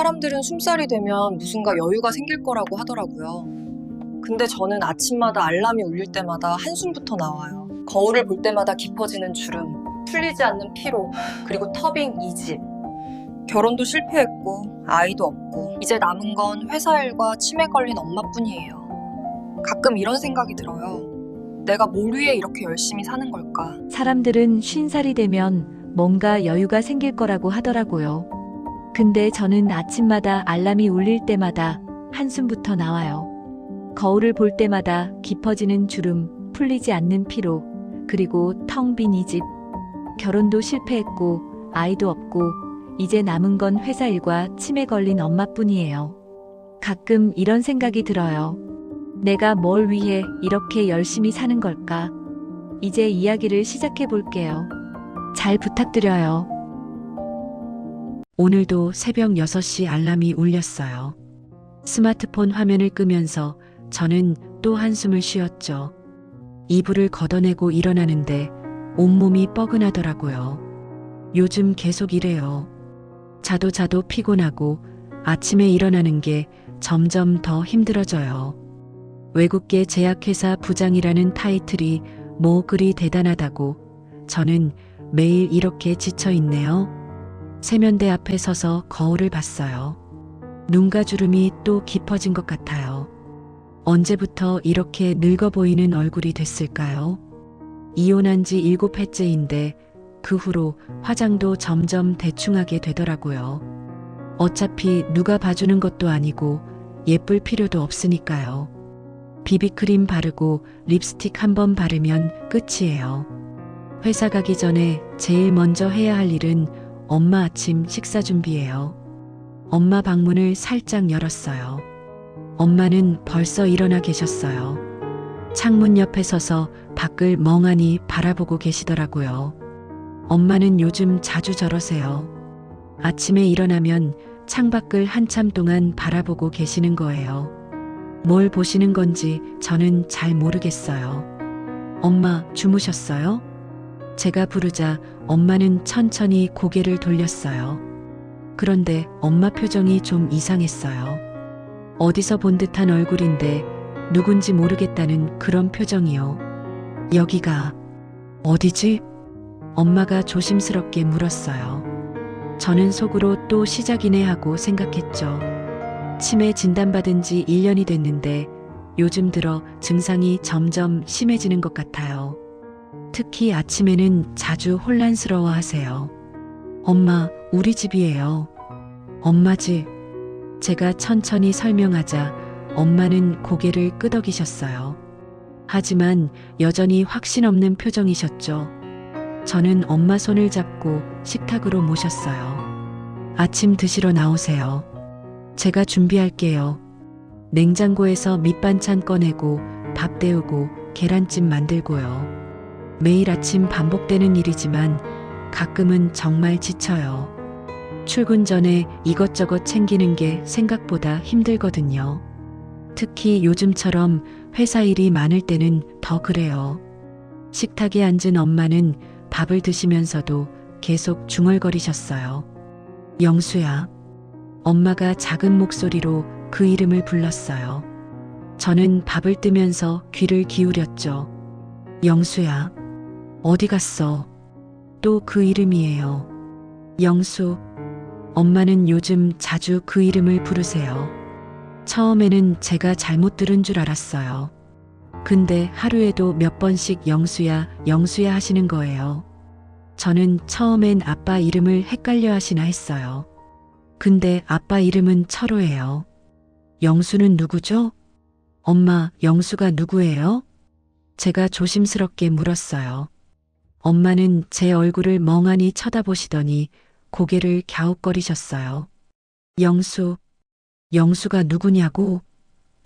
사람들은 숨살이 되면 무슨가 여유가 생길 거라고 하더라고요. 근데 저는 아침마다 알람이 울릴 때마다 한숨부터 나와요. 거울을 볼 때마다 깊어지는 주름, 풀리지 않는 피로, 그리고 터빙 2집. 결혼도 실패했고 아이도 없고 이제 남은 건 회사 일과 치매 걸린 엄마뿐이에요. 가끔 이런 생각이 들어요. 내가 뭘 위해 이렇게 열심히 사는 걸까? 사람들은 50살이 되면 뭔가 여유가 생길 거라고 하더라고요. 근데 저는 아침마다 알람이 울릴 때마다 한숨부터 나와요. 거울을 볼 때마다 깊어지는 주름, 풀리지 않는 피로, 그리고 텅 빈 이 집. 결혼도 실패했고 아이도 없고 이제 남은 건 회사 일과 치매 걸린 엄마뿐이에요. 가끔 이런 생각이 들어요. 내가 뭘 위해 이렇게 열심히 사는 걸까? 이제 이야기를 시작해 볼게요. 잘 부탁드려요. 오늘도 새벽 6시 알람이 울렸어요. 스마트폰 화면을 끄면서 저는 또 한숨을 쉬었죠. 이불을 걷어내고 일어나는데 온몸이 뻐근하더라고요. 요즘 계속 이래요. 자도 피곤하고 아침에 일어나는 게 점점 더 힘들어져요. 외국계 제약회사 부장이라는 타이틀이 뭐 그리 대단하다고 저는 매일 이렇게 지쳐 있네요. 세면대 앞에 서서 거울을 봤어요. 눈가 주름이 또 깊어진 것 같아요. 언제부터 이렇게 늙어 보이는 얼굴이 됐을까요? 이혼한 지 7회째인데 그 후로 화장도 점점 대충하게 되더라고요. 어차피 누가 봐주는 것도 아니고 예쁠 필요도 없으니까요. 비비크림 바르고 립스틱 한 번 바르면 끝이에요. 회사 가기 전에 제일 먼저 해야 할 일은 엄마 아침 식사 준비예요. 엄마 방문을 살짝 열었어요. 엄마는 벌써 일어나 계셨어요. 창문 옆에 서서 밖을 멍하니 바라보고 계시더라고요. 엄마는 요즘 자주 저러세요. 아침에 일어나면 창밖을 한참 동안 바라보고 계시는 거예요. 뭘 보시는 건지 저는 잘 모르겠어요. 엄마, 주무셨어요? 제가 부르자 엄마는 천천히 고개를 돌렸어요. 그런데 엄마 표정이 좀 이상했어요. 어디서 본 듯한 얼굴인데 누군지 모르겠다는 그런 표정이요. 여기가 어디지? 엄마가 조심스럽게 물었어요. 저는 속으로 또 시작이네 하고 생각했죠. 치매 진단받은 지 1년이 됐는데 요즘 들어 증상이 점점 심해지는 것 같아요. 특히 아침에는 자주 혼란스러워 하세요. 엄마, 우리 집이에요. 엄마 집. 제가 천천히 설명하자 엄마는 고개를 끄덕이셨어요. 하지만 여전히 확신 없는 표정이셨죠. 저는 엄마 손을 잡고 식탁으로 모셨어요. 아침 드시러 나오세요. 제가 준비할게요. 냉장고에서 밑반찬 꺼내고 밥 데우고 계란찜 만들고요. 매일 아침 반복되는 일이지만 가끔은 정말 지쳐요. 출근 전에 이것저것 챙기는 게 생각보다 힘들거든요. 특히 요즘처럼 회사 일이 많을 때는 더 그래요. 식탁에 앉은 엄마는 밥을 드시면서도 계속 중얼거리셨어요. 영수야. 엄마가 작은 목소리로 그 이름을 불렀어요. 저는 밥을 뜨면서 귀를 기울였죠. 영수야. 어디 갔어? 또 그 이름이에요. 영수. 엄마는 요즘 자주 그 이름을 부르세요. 처음에는 제가 잘못 들은 줄 알았어요. 근데 하루에도 몇 번씩 영수야, 영수야 하시는 거예요. 저는 처음엔 아빠 이름을 헷갈려 하시나 했어요. 근데 아빠 이름은 철호예요. 영수는 누구죠? 엄마, 영수가 누구예요? 제가 조심스럽게 물었어요. 엄마는 제 얼굴을 멍하니 쳐다보시더니 고개를 갸웃거리셨어요. 영수, 영수가 누구냐고?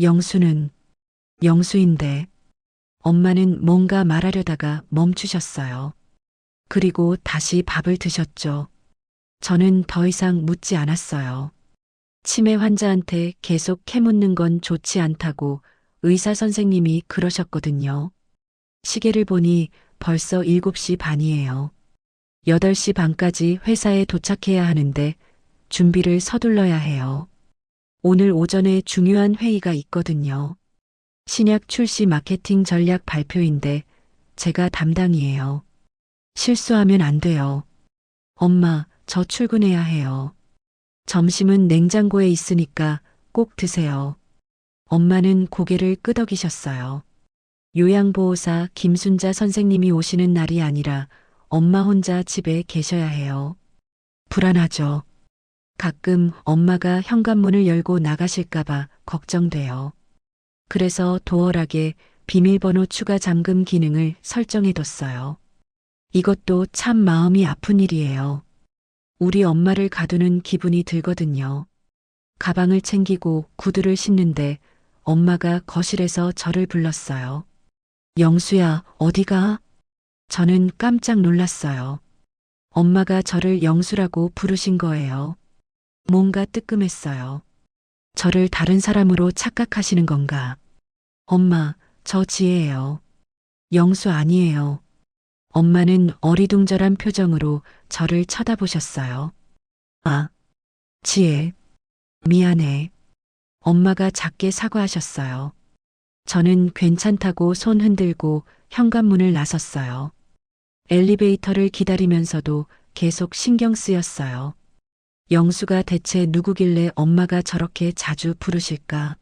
영수는 영수인데. 엄마는 뭔가 말하려다가 멈추셨어요. 그리고 다시 밥을 드셨죠. 저는 더 이상 묻지 않았어요. 치매 환자한테 계속 캐묻는 건 좋지 않다고 의사 선생님이 그러셨거든요. 시계를 보니 벌써 7시 반이에요. 8시 반까지 회사에 도착해야 하는데 준비를 서둘러야 해요. 오늘 오전에 중요한 회의가 있거든요. 신약 출시 마케팅 전략 발표인데 제가 담당이에요. 실수하면 안 돼요. 엄마, 저 출근해야 해요. 점심은 냉장고에 있으니까 꼭 드세요. 엄마는 고개를 끄덕이셨어요. 요양보호사 김순자 선생님이 오시는 날이 아니라 엄마 혼자 집에 계셔야 해요. 불안하죠. 가끔 엄마가 현관문을 열고 나가실까봐 걱정돼요. 그래서 도어락에 비밀번호 추가 잠금 기능을 설정해뒀어요. 이것도 참 마음이 아픈 일이에요. 우리 엄마를 가두는 기분이 들거든요. 가방을 챙기고 구두를 신는데 엄마가 거실에서 저를 불렀어요. 영수야, 어디가? 저는 깜짝 놀랐어요. 엄마가 저를 영수라고 부르신 거예요. 뭔가 뜨끔했어요. 저를 다른 사람으로 착각하시는 건가? 엄마, 저 지혜예요. 영수 아니에요. 엄마는 어리둥절한 표정으로 저를 쳐다보셨어요. 아, 지혜. 미안해. 엄마가 작게 사과하셨어요. 저는 괜찮다고 손 흔들고 현관문을 나섰어요. 엘리베이터를 기다리면서도 계속 신경 쓰였어요. 영수가 대체 누구길래 엄마가 저렇게 자주 부르실까?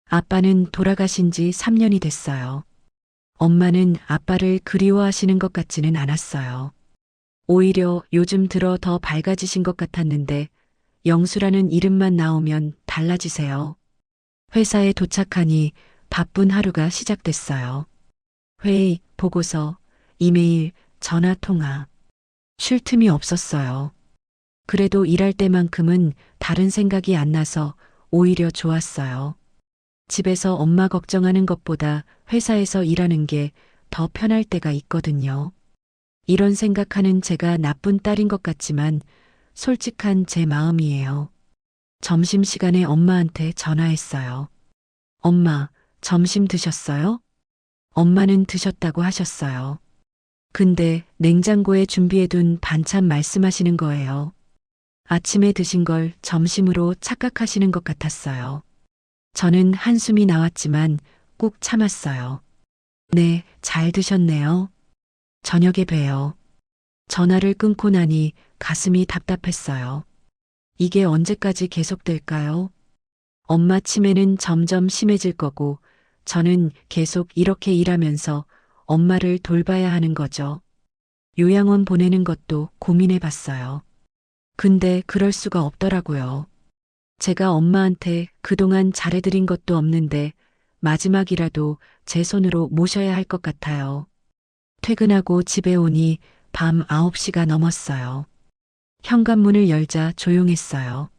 아빠는 돌아가신 지 3년이 됐어요. 엄마는 아빠를 그리워하시는 것 같지는 않았어요. 오히려 요즘 들어 더 밝아지신 것 같았는데 영수라는 이름만 나오면 달라지세요. 회사에 도착하니 바쁜 하루가 시작됐어요. 회의, 보고서, 이메일, 전화 통화. 쉴 틈이 없었어요. 그래도 일할 때만큼은 다른 생각이 안 나서 오히려 좋았어요. 집에서 엄마 걱정하는 것보다 회사에서 일하는 게 더 편할 때가 있거든요. 이런 생각하는 제가 나쁜 딸인 것 같지만 솔직한 제 마음이에요. 점심시간에 엄마한테 전화했어요. 엄마, 점심 드셨어요? 엄마는 드셨다고 하셨어요. 근데 냉장고에 준비해둔 반찬 말씀하시는 거예요. 아침에 드신 걸 점심으로 착각하시는 것 같았어요. 저는 한숨이 나왔지만 꾹 참았어요. 네, 잘 드셨네요. 저녁에 봬요. 전화를 끊고 나니 가슴이 답답했어요. 이게 언제까지 계속될까요? 엄마 치매는 점점 심해질 거고 저는 계속 이렇게 일하면서 엄마를 돌봐야 하는 거죠. 요양원 보내는 것도 고민해 봤어요. 근데 그럴 수가 없더라고요. 제가 엄마한테 그동안 잘해드린 것도 없는데 마지막이라도 제 손으로 모셔야 할 것 같아요. 퇴근하고 집에 오니 밤 9시가 넘었어요. 현관문을 열자 조용했어요.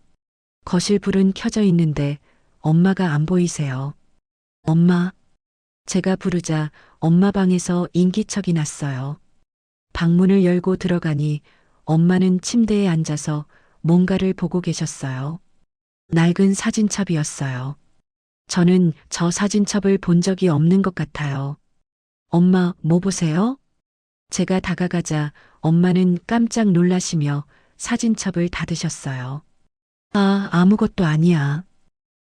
거실 불은 켜져 있는데 엄마가 안 보이세요. 엄마. 제가 부르자 엄마 방에서 인기척이 났어요. 방문을 열고 들어가니 엄마는 침대에 앉아서 뭔가를 보고 계셨어요. 낡은 사진첩이었어요. 저는 저 사진첩을 본 적이 없는 것 같아요. 엄마, 뭐 보세요? 제가 다가가자 엄마는 깜짝 놀라시며 사진첩을 닫으셨어요. 아, 아무것도 아니야.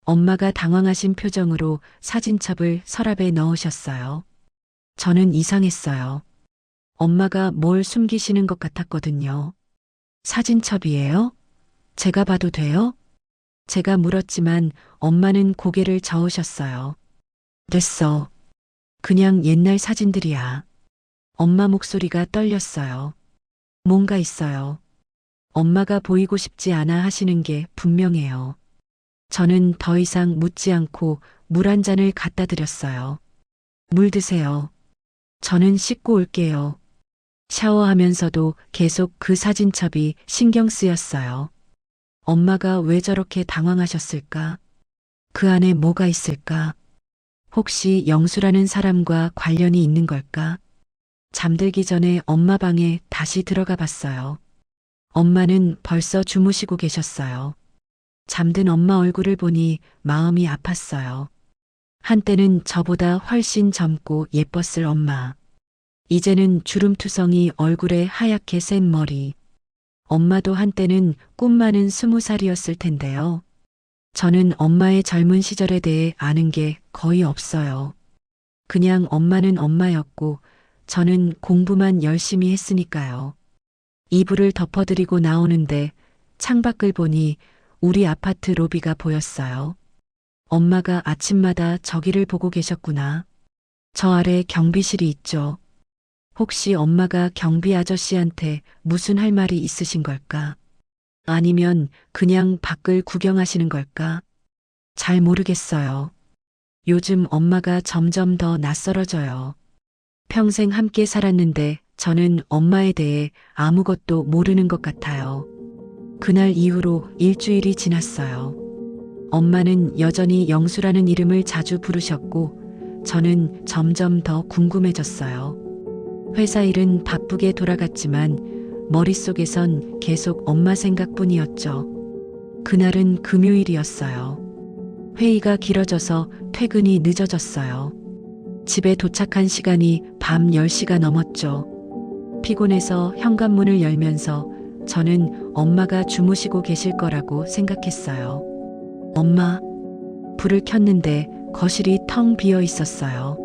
엄마가 당황하신 표정으로 사진첩을 서랍에 넣으셨어요. 저는 이상했어요. 엄마가 뭘 숨기시는 것 같았거든요. 사진첩이에요? 제가 봐도 돼요? 제가 물었지만 엄마는 고개를 저으셨어요. 됐어. 그냥 옛날 사진들이야. 엄마 목소리가 떨렸어요. 뭔가 있어요. 엄마가 보이고 싶지 않아 하시는 게 분명해요. 저는 더 이상 묻지 않고 물 한 잔을 갖다 드렸어요. 물 드세요. 저는 씻고 올게요. 샤워하면서도 계속 그 사진첩이 신경 쓰였어요. 엄마가 왜 저렇게 당황하셨을까? 그 안에 뭐가 있을까? 혹시 영수라는 사람과 관련이 있는 걸까? 잠들기 전에 엄마 방에 다시 들어가 봤어요. 엄마는 벌써 주무시고 계셨어요. 잠든 엄마 얼굴을 보니 마음이 아팠어요. 한때는 저보다 훨씬 젊고 예뻤을 엄마. 이제는 주름투성이 얼굴에 하얗게 센 머리. 엄마도 한때는 꿈 많은 20살이었을 텐데요. 저는 엄마의 젊은 시절에 대해 아는 게 거의 없어요. 그냥 엄마는 엄마였고 저는 공부만 열심히 했으니까요. 이불을 덮어드리고 나오는데 창밖을 보니 우리 아파트 로비가 보였어요. 엄마가 아침마다 저기를 보고 계셨구나. 저 아래 경비실이 있죠. 혹시 엄마가 경비 아저씨한테 무슨 할 말이 있으신 걸까? 아니면 그냥 밖을 구경하시는 걸까? 잘 모르겠어요. 요즘 엄마가 점점 더 낯설어져요. 평생 함께 살았는데 저는 엄마에 대해 아무것도 모르는 것 같아요. 그날 이후로 일주일이 지났어요. 엄마는 여전히 영수라는 이름을 자주 부르셨고 저는 점점 더 궁금해졌어요. 회사 일은 바쁘게 돌아갔지만 머릿속에선 계속 엄마 생각뿐이었죠. 그날은 금요일이었어요. 회의가 길어져서 퇴근이 늦어졌어요. 집에 도착한 시간이 밤 10시가 넘었죠. 피곤해서 현관문을 열면서 저는 엄마가 주무시고 계실 거라고 생각했어요. 엄마, 불을 켰는데 거실이 텅 비어 있었어요.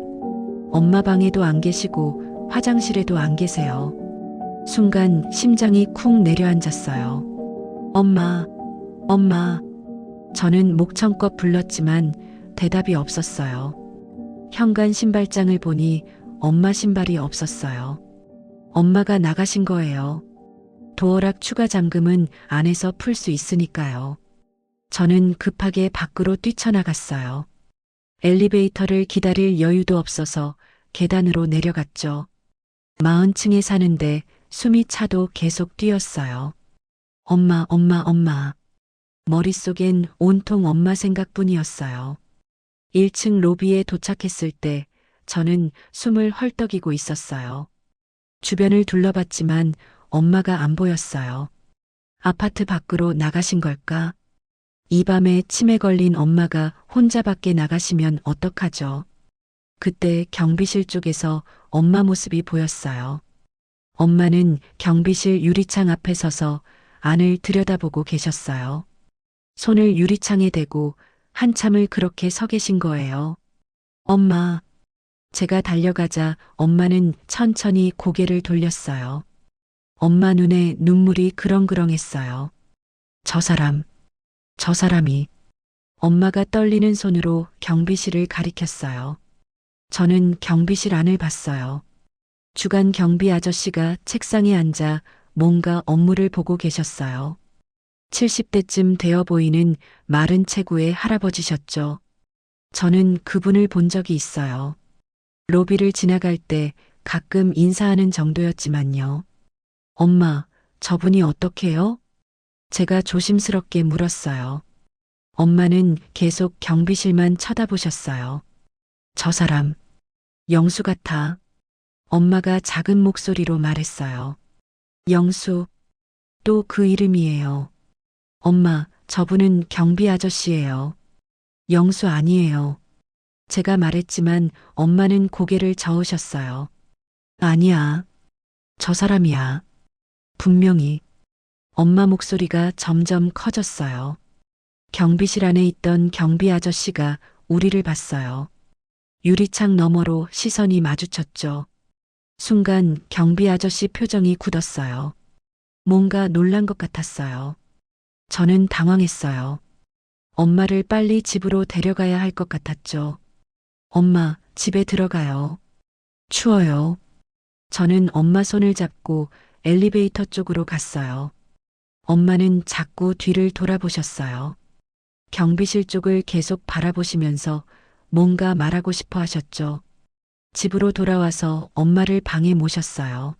엄마 방에도 안 계시고 화장실에도 안 계세요. 순간 심장이 쿵 내려앉았어요. 엄마, 엄마. 저는 목청껏 불렀지만 대답이 없었어요. 현관 신발장을 보니 엄마 신발이 없었어요. 엄마가 나가신 거예요. 도어락 추가 잠금은 안에서 풀 수 있으니까요. 저는 급하게 밖으로 뛰쳐나갔어요. 엘리베이터를 기다릴 여유도 없어서 계단으로 내려갔죠. 40층에 사는데 숨이 차도 계속 뛰었어요. 엄마, 엄마, 엄마. 머릿속엔 온통 엄마 생각뿐이었어요. 1층 로비에 도착했을 때 저는 숨을 헐떡이고 있었어요. 주변을 둘러봤지만 엄마가 안 보였어요. 아파트 밖으로 나가신 걸까? 이 밤에 치매 걸린 엄마가 혼자 밖에 나가시면 어떡하죠? 그때 경비실 쪽에서 엄마 모습이 보였어요. 엄마는 경비실 유리창 앞에 서서 안을 들여다보고 계셨어요. 손을 유리창에 대고 한참을 그렇게 서 계신 거예요. 엄마. 제가 달려가자 엄마는 천천히 고개를 돌렸어요. 엄마 눈에 눈물이 그렁그렁했어요. 저 사람이. 엄마가 떨리는 손으로 경비실을 가리켰어요. 저는 경비실 안을 봤어요. 주간 경비 아저씨가 책상에 앉아 뭔가 업무를 보고 계셨어요. 70대쯤 되어 보이는 마른 체구의 할아버지셨죠. 저는 그분을 본 적이 있어요. 로비를 지나갈 때 가끔 인사하는 정도였지만요. 엄마, 저분이 어떡해요? 제가 조심스럽게 물었어요. 엄마는 계속 경비실만 쳐다보셨어요. 저 사람, 영수 같아. 엄마가 작은 목소리로 말했어요. 영수, 또 그 이름이에요. 엄마, 저분은 경비 아저씨예요. 영수 아니에요. 제가 말했지만 엄마는 고개를 저으셨어요. 아니야. 저 사람이야. 분명히. 엄마 목소리가 점점 커졌어요. 경비실 안에 있던 경비 아저씨가 우리를 봤어요. 유리창 너머로 시선이 마주쳤죠. 순간 경비 아저씨 표정이 굳었어요. 뭔가 놀란 것 같았어요. 저는 당황했어요. 엄마를 빨리 집으로 데려가야 할 것 같았죠. 엄마, 집에 들어가요. 추워요. 저는 엄마 손을 잡고 엘리베이터 쪽으로 갔어요. 엄마는 자꾸 뒤를 돌아보셨어요. 경비실 쪽을 계속 바라보시면서 뭔가 말하고 싶어 하셨죠. 집으로 돌아와서 엄마를 방에 모셨어요.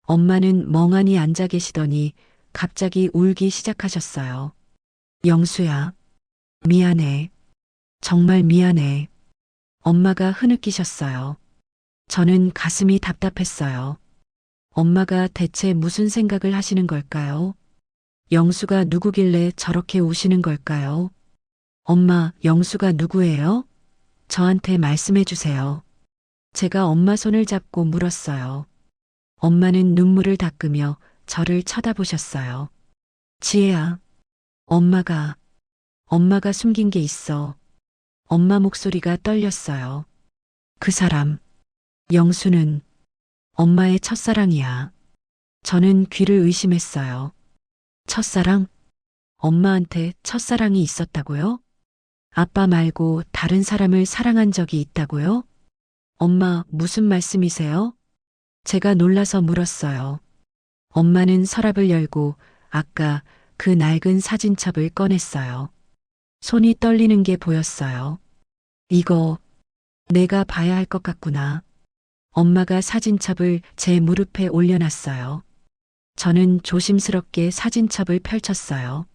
엄마는 멍하니 앉아 계시더니 갑자기 울기 시작하셨어요. 영수야, 미안해. 정말 미안해. 엄마가 흐느끼셨어요. 저는 가슴이 답답했어요. 엄마가 대체 무슨 생각을 하시는 걸까요? 영수가 누구길래 저렇게 우시는 걸까요? 엄마, 영수가 누구예요? 저한테 말씀해 주세요. 제가 엄마 손을 잡고 물었어요. 엄마는 눈물을 닦으며 저를 쳐다보셨어요. 지혜야, 엄마가 숨긴 게 있어. 엄마 목소리가 떨렸어요. 그 사람, 영수는 엄마의 첫사랑이야. 저는 귀를 의심했어요. 첫사랑? 엄마한테 첫사랑이 있었다고요? 아빠 말고 다른 사람을 사랑한 적이 있다고요? 엄마, 무슨 말씀이세요? 제가 놀라서 물었어요. 엄마는 서랍을 열고 아까 그 낡은 사진첩을 꺼냈어요. 손이 떨리는 게 보였어요. 이거 내가 봐야 할 것 같구나. 엄마가 사진첩을 제 무릎에 올려놨어요. 저는 조심스럽게 사진첩을 펼쳤어요.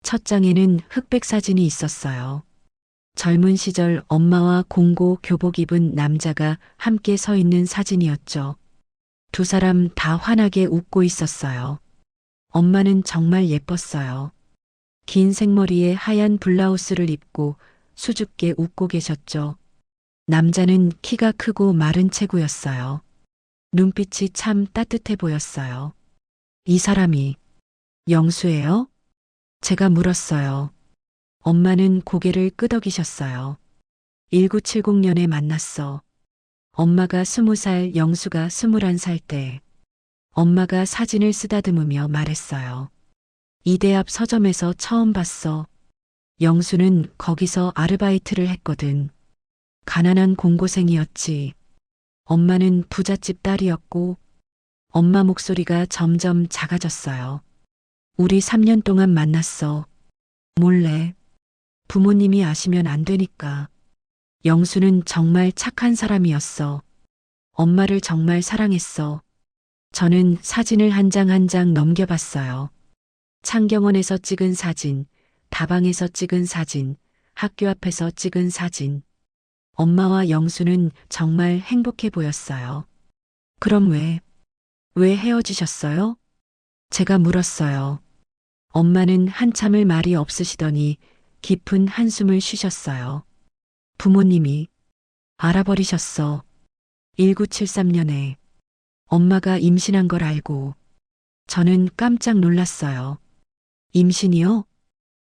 첫 장에는 흑백 사진이 있었어요. 젊은 시절 엄마와 공고 교복 입은 남자가 함께 서 있는 사진이었죠. 두 사람 다 환하게 웃고 있었어요. 엄마는 정말 예뻤어요. 긴 생머리에 하얀 블라우스를 입고 수줍게 웃고 계셨죠. 남자는 키가 크고 마른 체구였어요. 눈빛이 참 따뜻해 보였어요. 이 사람이 영수예요? 제가 물었어요. 엄마는 고개를 끄덕이셨어요. 1970년에 만났어. 엄마가 20살, 영수가 21살 때 엄마가 사진을 쓰다듬으며 말했어요. 이대 앞 서점에서 처음 봤어. 영수는 거기서 아르바이트를 했거든. 가난한 공고생이었지. 엄마는 부잣집 딸이었고 엄마 목소리가 점점 작아졌어요. 우리 3년 동안 만났어. 몰래. 부모님이 아시면 안 되니까. 영수는 정말 착한 사람이었어. 엄마를 정말 사랑했어. 저는 사진을 한 장 한 장 넘겨봤어요. 창경원에서 찍은 사진, 다방에서 찍은 사진, 학교 앞에서 찍은 사진. 엄마와 영수는 정말 행복해 보였어요. 그럼 왜 헤어지셨어요? 제가 물었어요. 엄마는 한참을 말이 없으시더니 깊은 한숨을 쉬셨어요. 부모님이 알아버리셨어. 1973년에 엄마가 임신한 걸 알고 저는 깜짝 놀랐어요. 임신이요?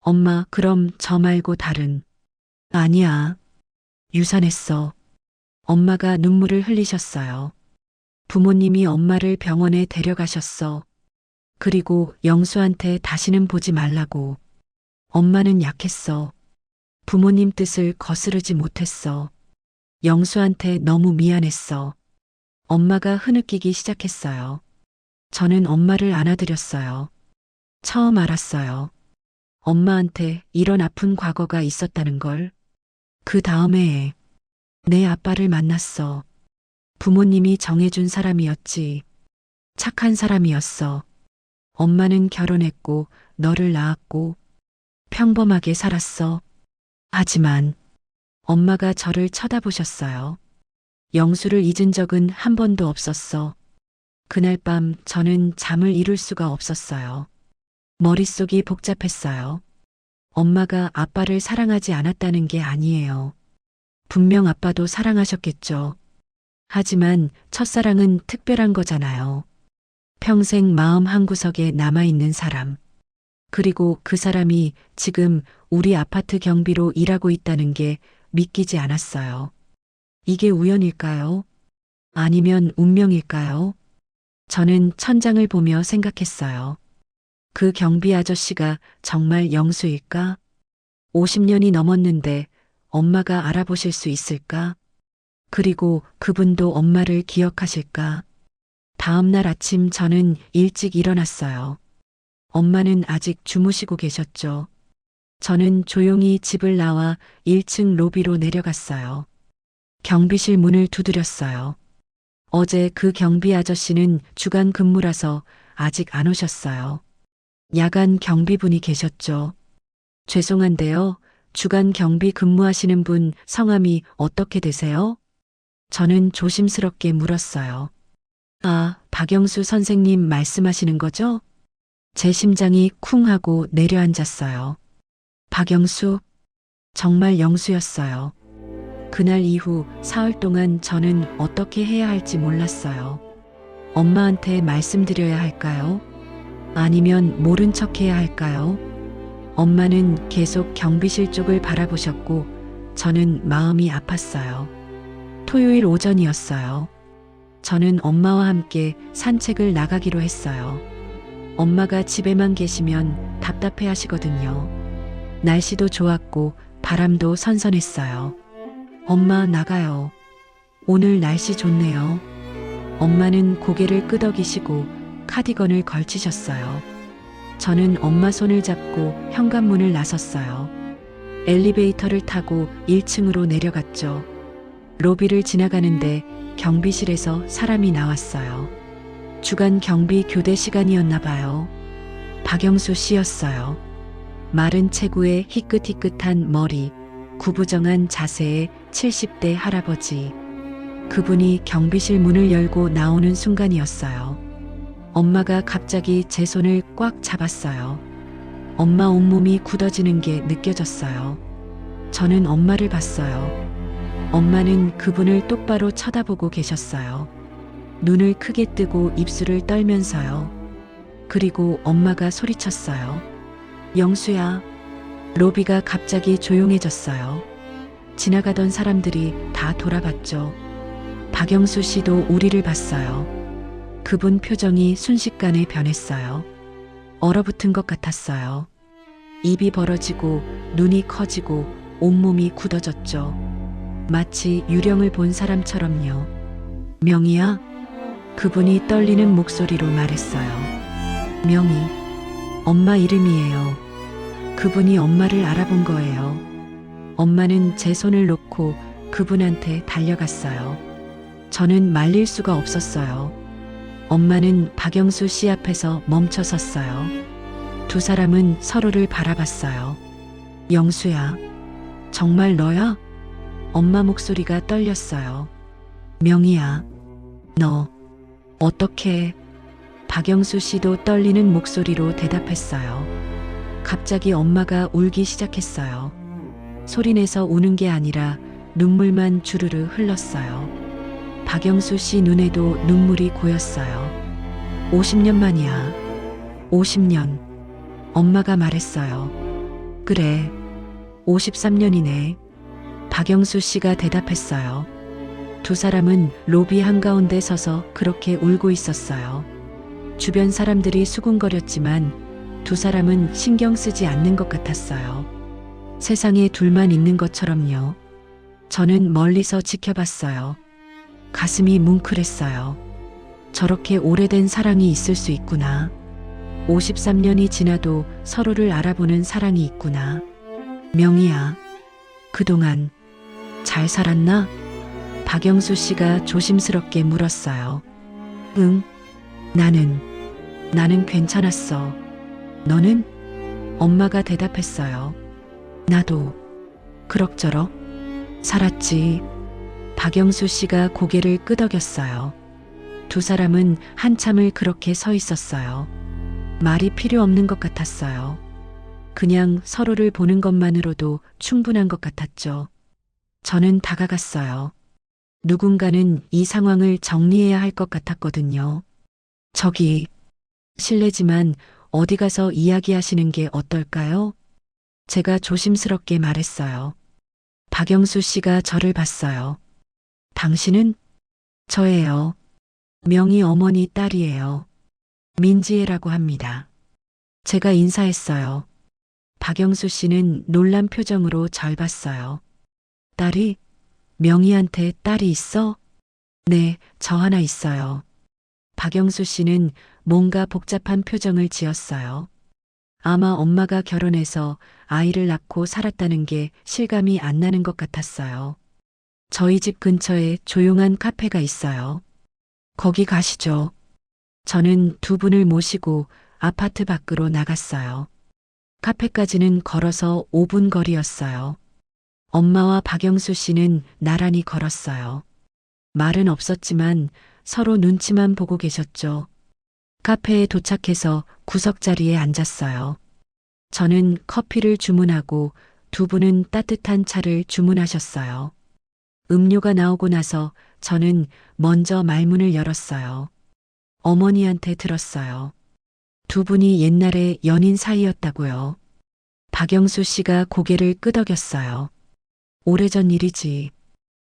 엄마, 그럼 저 말고 다른. 아니야. 유산했어. 엄마가 눈물을 흘리셨어요. 부모님이 엄마를 병원에 데려가셨어. 그리고 영수한테 다시는 보지 말라고. 엄마는 약했어. 부모님 뜻을 거스르지 못했어. 영수한테 너무 미안했어. 엄마가 흐느끼기 시작했어요. 저는 엄마를 안아드렸어요. 처음 알았어요. 엄마한테 이런 아픈 과거가 있었다는 걸. 그 다음 해에 내 아빠를 만났어. 부모님이 정해준 사람이었지. 착한 사람이었어. 엄마는 결혼했고 너를 낳았고 평범하게 살았어. 하지만 엄마가 저를 쳐다보셨어요. 영수를 잊은 적은 한 번도 없었어. 그날 밤 저는 잠을 이룰 수가 없었어요. 머릿속이 복잡했어요. 엄마가 아빠를 사랑하지 않았다는 게 아니에요. 분명 아빠도 사랑하셨겠죠. 하지만 첫사랑은 특별한 거잖아요. 평생 마음 한구석에 남아있는 사람. 그리고 그 사람이 지금 우리 아파트 경비로 일하고 있다는 게 믿기지 않았어요. 이게 우연일까요? 아니면 운명일까요? 저는 천장을 보며 생각했어요. 그 경비 아저씨가 정말 영수일까? 50년이 넘었는데 엄마가 알아보실 수 있을까? 그리고 그분도 엄마를 기억하실까? 다음 날 아침 저는 일찍 일어났어요. 엄마는 아직 주무시고 계셨죠. 저는 조용히 집을 나와 1층 로비로 내려갔어요. 경비실 문을 두드렸어요. 어제 그 경비 아저씨는 주간 근무라서 아직 안 오셨어요. 야간 경비분이 계셨죠. 죄송한데요. 주간 경비 근무하시는 분 성함이 어떻게 되세요? 저는 조심스럽게 물었어요. 아, 박영수 선생님 말씀하시는 거죠? 제 심장이 쿵 하고 내려앉았어요. 박영수? 정말 영수였어요. 그날 이후 사흘 동안 저는 어떻게 해야 할지 몰랐어요. 엄마한테 말씀드려야 할까요? 아니면 모른 척 해야 할까요? 엄마는 계속 경비실 쪽을 바라보셨고 저는 마음이 아팠어요. 토요일 오전이었어요. 저는 엄마와 함께 산책을 나가기로 했어요. 엄마가 집에만 계시면 답답해 하시거든요. 날씨도 좋았고 바람도 선선했어요. 엄마 나가요. 오늘 날씨 좋네요. 엄마는 고개를 끄덕이시고 카디건을 걸치셨어요. 저는 엄마 손을 잡고 현관문을 나섰어요. 엘리베이터를 타고 1층으로 내려갔죠. 로비를 지나가는데 경비실에서 사람이 나왔어요. 주간 경비 교대 시간이었나 봐요. 박영수 씨였어요. 마른 체구에 희끗희끗한 머리, 구부정한 자세의 70대 할아버지. 그분이 경비실 문을 열고 나오는 순간이었어요. 엄마가 갑자기 제 손을 꽉 잡았어요. 엄마 온몸이 굳어지는 게 느껴졌어요. 저는 엄마를 봤어요. 엄마는 그분을 똑바로 쳐다보고 계셨어요. 눈을 크게 뜨고 입술을 떨면서요. 그리고 엄마가 소리쳤어요. 영수야. 로비가 갑자기 조용해졌어요. 지나가던 사람들이 다 돌아봤죠. 박영수 씨도 우리를 봤어요. 그분 표정이 순식간에 변했어요. 얼어붙은 것 같았어요. 입이 벌어지고 눈이 커지고 온몸이 굳어졌죠. 마치 유령을 본 사람처럼요. 명희야? 그분이 떨리는 목소리로 말했어요. 명희, 엄마 이름이에요. 그분이 엄마를 알아본 거예요. 엄마는 제 손을 놓고 그분한테 달려갔어요. 저는 말릴 수가 없었어요. 엄마는 박영수 씨 앞에서 멈춰 섰어요. 두 사람은 서로를 바라봤어요. 영수야, 정말 너야? 엄마 목소리가 떨렸어요. 명희야, 너 어떻게? 박영수 씨도 떨리는 목소리로 대답했어요. 갑자기 엄마가 울기 시작했어요. 소리내서 우는 게 아니라 눈물만 주르르 흘렀어요. 박영수 씨 눈에도 눈물이 고였어요. 50년 만이야. 50년. 엄마가 말했어요. 그래. 53년이네. 박영수 씨가 대답했어요. 두 사람은 로비 한가운데 서서 그렇게 울고 있었어요. 주변 사람들이 수군거렸지만 두 사람은 신경 쓰지 않는 것 같았어요. 세상에 둘만 있는 것처럼요. 저는 멀리서 지켜봤어요. 가슴이 뭉클했어요. 저렇게 오래된 사랑이 있을 수 있구나. 53년이 지나도 서로를 알아보는 사랑이 있구나. 명희야, 그동안 잘 살았나? 박영수 씨가 조심스럽게 물었어요. 응, 나는 괜찮았어. 너는? 엄마가 대답했어요. 나도 그럭저럭 살았지. 박영수 씨가 고개를 끄덕였어요. 두 사람은 한참을 그렇게 서 있었어요. 말이 필요 없는 것 같았어요. 그냥 서로를 보는 것만으로도 충분한 것 같았죠. 저는 다가갔어요. 누군가는 이 상황을 정리해야 할 것 같았거든요. 저기, 실례지만 어디 가서 이야기하시는 게 어떨까요? 제가 조심스럽게 말했어요. 박영수 씨가 저를 봤어요. 당신은? 저예요. 명희 어머니 딸이에요. 민지혜라고 합니다. 제가 인사했어요. 박영수 씨는 놀란 표정으로 절 봤어요. 딸이? 명희한테 딸이 있어? 네, 저 하나 있어요. 박영수 씨는 뭔가 복잡한 표정을 지었어요. 아마 엄마가 결혼해서 아이를 낳고 살았다는 게 실감이 안 나는 것 같았어요. 저희 집 근처에 조용한 카페가 있어요. 거기 가시죠. 저는 두 분을 모시고 아파트 밖으로 나갔어요. 카페까지는 걸어서 5분 거리였어요. 엄마와 박영수 씨는 나란히 걸었어요. 말은 없었지만 서로 눈치만 보고 계셨죠. 카페에 도착해서 구석자리에 앉았어요. 저는 커피를 주문하고 두 분은 따뜻한 차를 주문하셨어요. 음료가 나오고 나서 저는 먼저 말문을 열었어요. 어머니한테 들었어요. 두 분이 옛날에 연인 사이였다고요. 박영수 씨가 고개를 끄덕였어요. 오래전 일이지.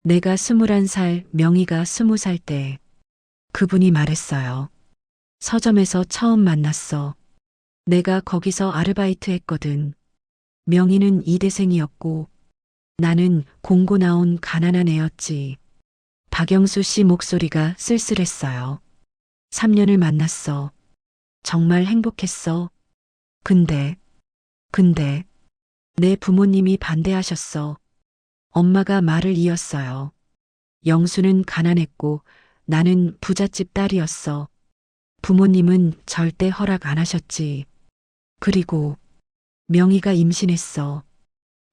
내가 21살, 명희가 20살 때 그분이 말했어요. 서점에서 처음 만났어. 내가 거기서 아르바이트 했거든. 명희는 이대생이었고 나는 공고 나온 가난한 애였지. 박영수 씨 목소리가 쓸쓸했어요. 3년을 만났어. 정말 행복했어. 근데 내 부모님이 반대하셨어. 엄마가 말을 이었어요. 영수는 가난했고 나는 부잣집 딸이었어. 부모님은 절대 허락 안 하셨지. 그리고 명희가 임신했어.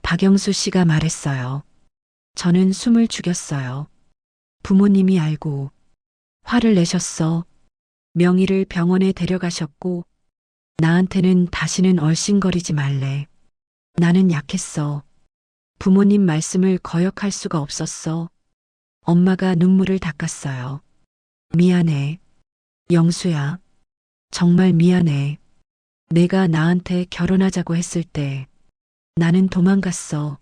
박영수 씨가 말했어요. 저는 숨을 죽였어요. 부모님이 알고 화를 내셨어. 명희를 병원에 데려가셨고 나한테는 다시는 얼씬거리지 말래. 나는 약했어. 부모님 말씀을 거역할 수가 없었어. 엄마가 눈물을 닦았어요. 미안해. 영수야. 정말 미안해. 내가 나한테 결혼하자고 했을 때 나는 도망갔어.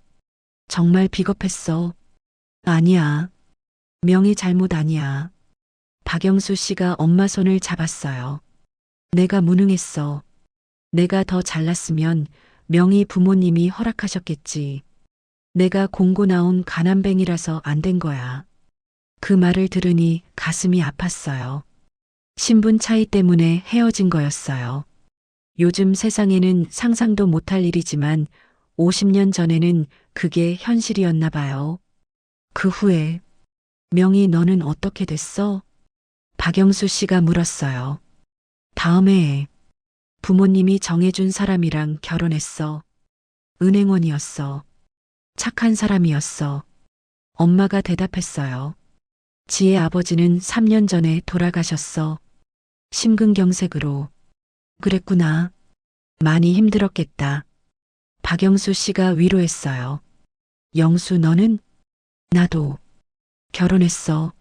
정말 비겁했어. 아니야. 명희 잘못 아니야. 박영수 씨가 엄마 손을 잡았어요. 내가 무능했어. 내가 더 잘났으면 명희 부모님이 허락하셨겠지. 내가 공고 나온 가난뱅이라서 안 된 거야. 그 말을 들으니 가슴이 아팠어요. 신분 차이 때문에 헤어진 거였어요. 요즘 세상에는 상상도 못할 일이지만 50년 전에는 그게 현실이었나 봐요. 그 후에 명희 너는 어떻게 됐어? 박영수 씨가 물었어요. 다음 해에 부모님이 정해준 사람이랑 결혼했어. 은행원이었어. 착한 사람이었어. 엄마가 대답했어요. 지혜 아버지는 3년 전에 돌아가셨어. 심근경색으로. 그랬구나. 많이 힘들었겠다. 박영수 씨가 위로했어요. 영수 너는? 나도. 결혼했어.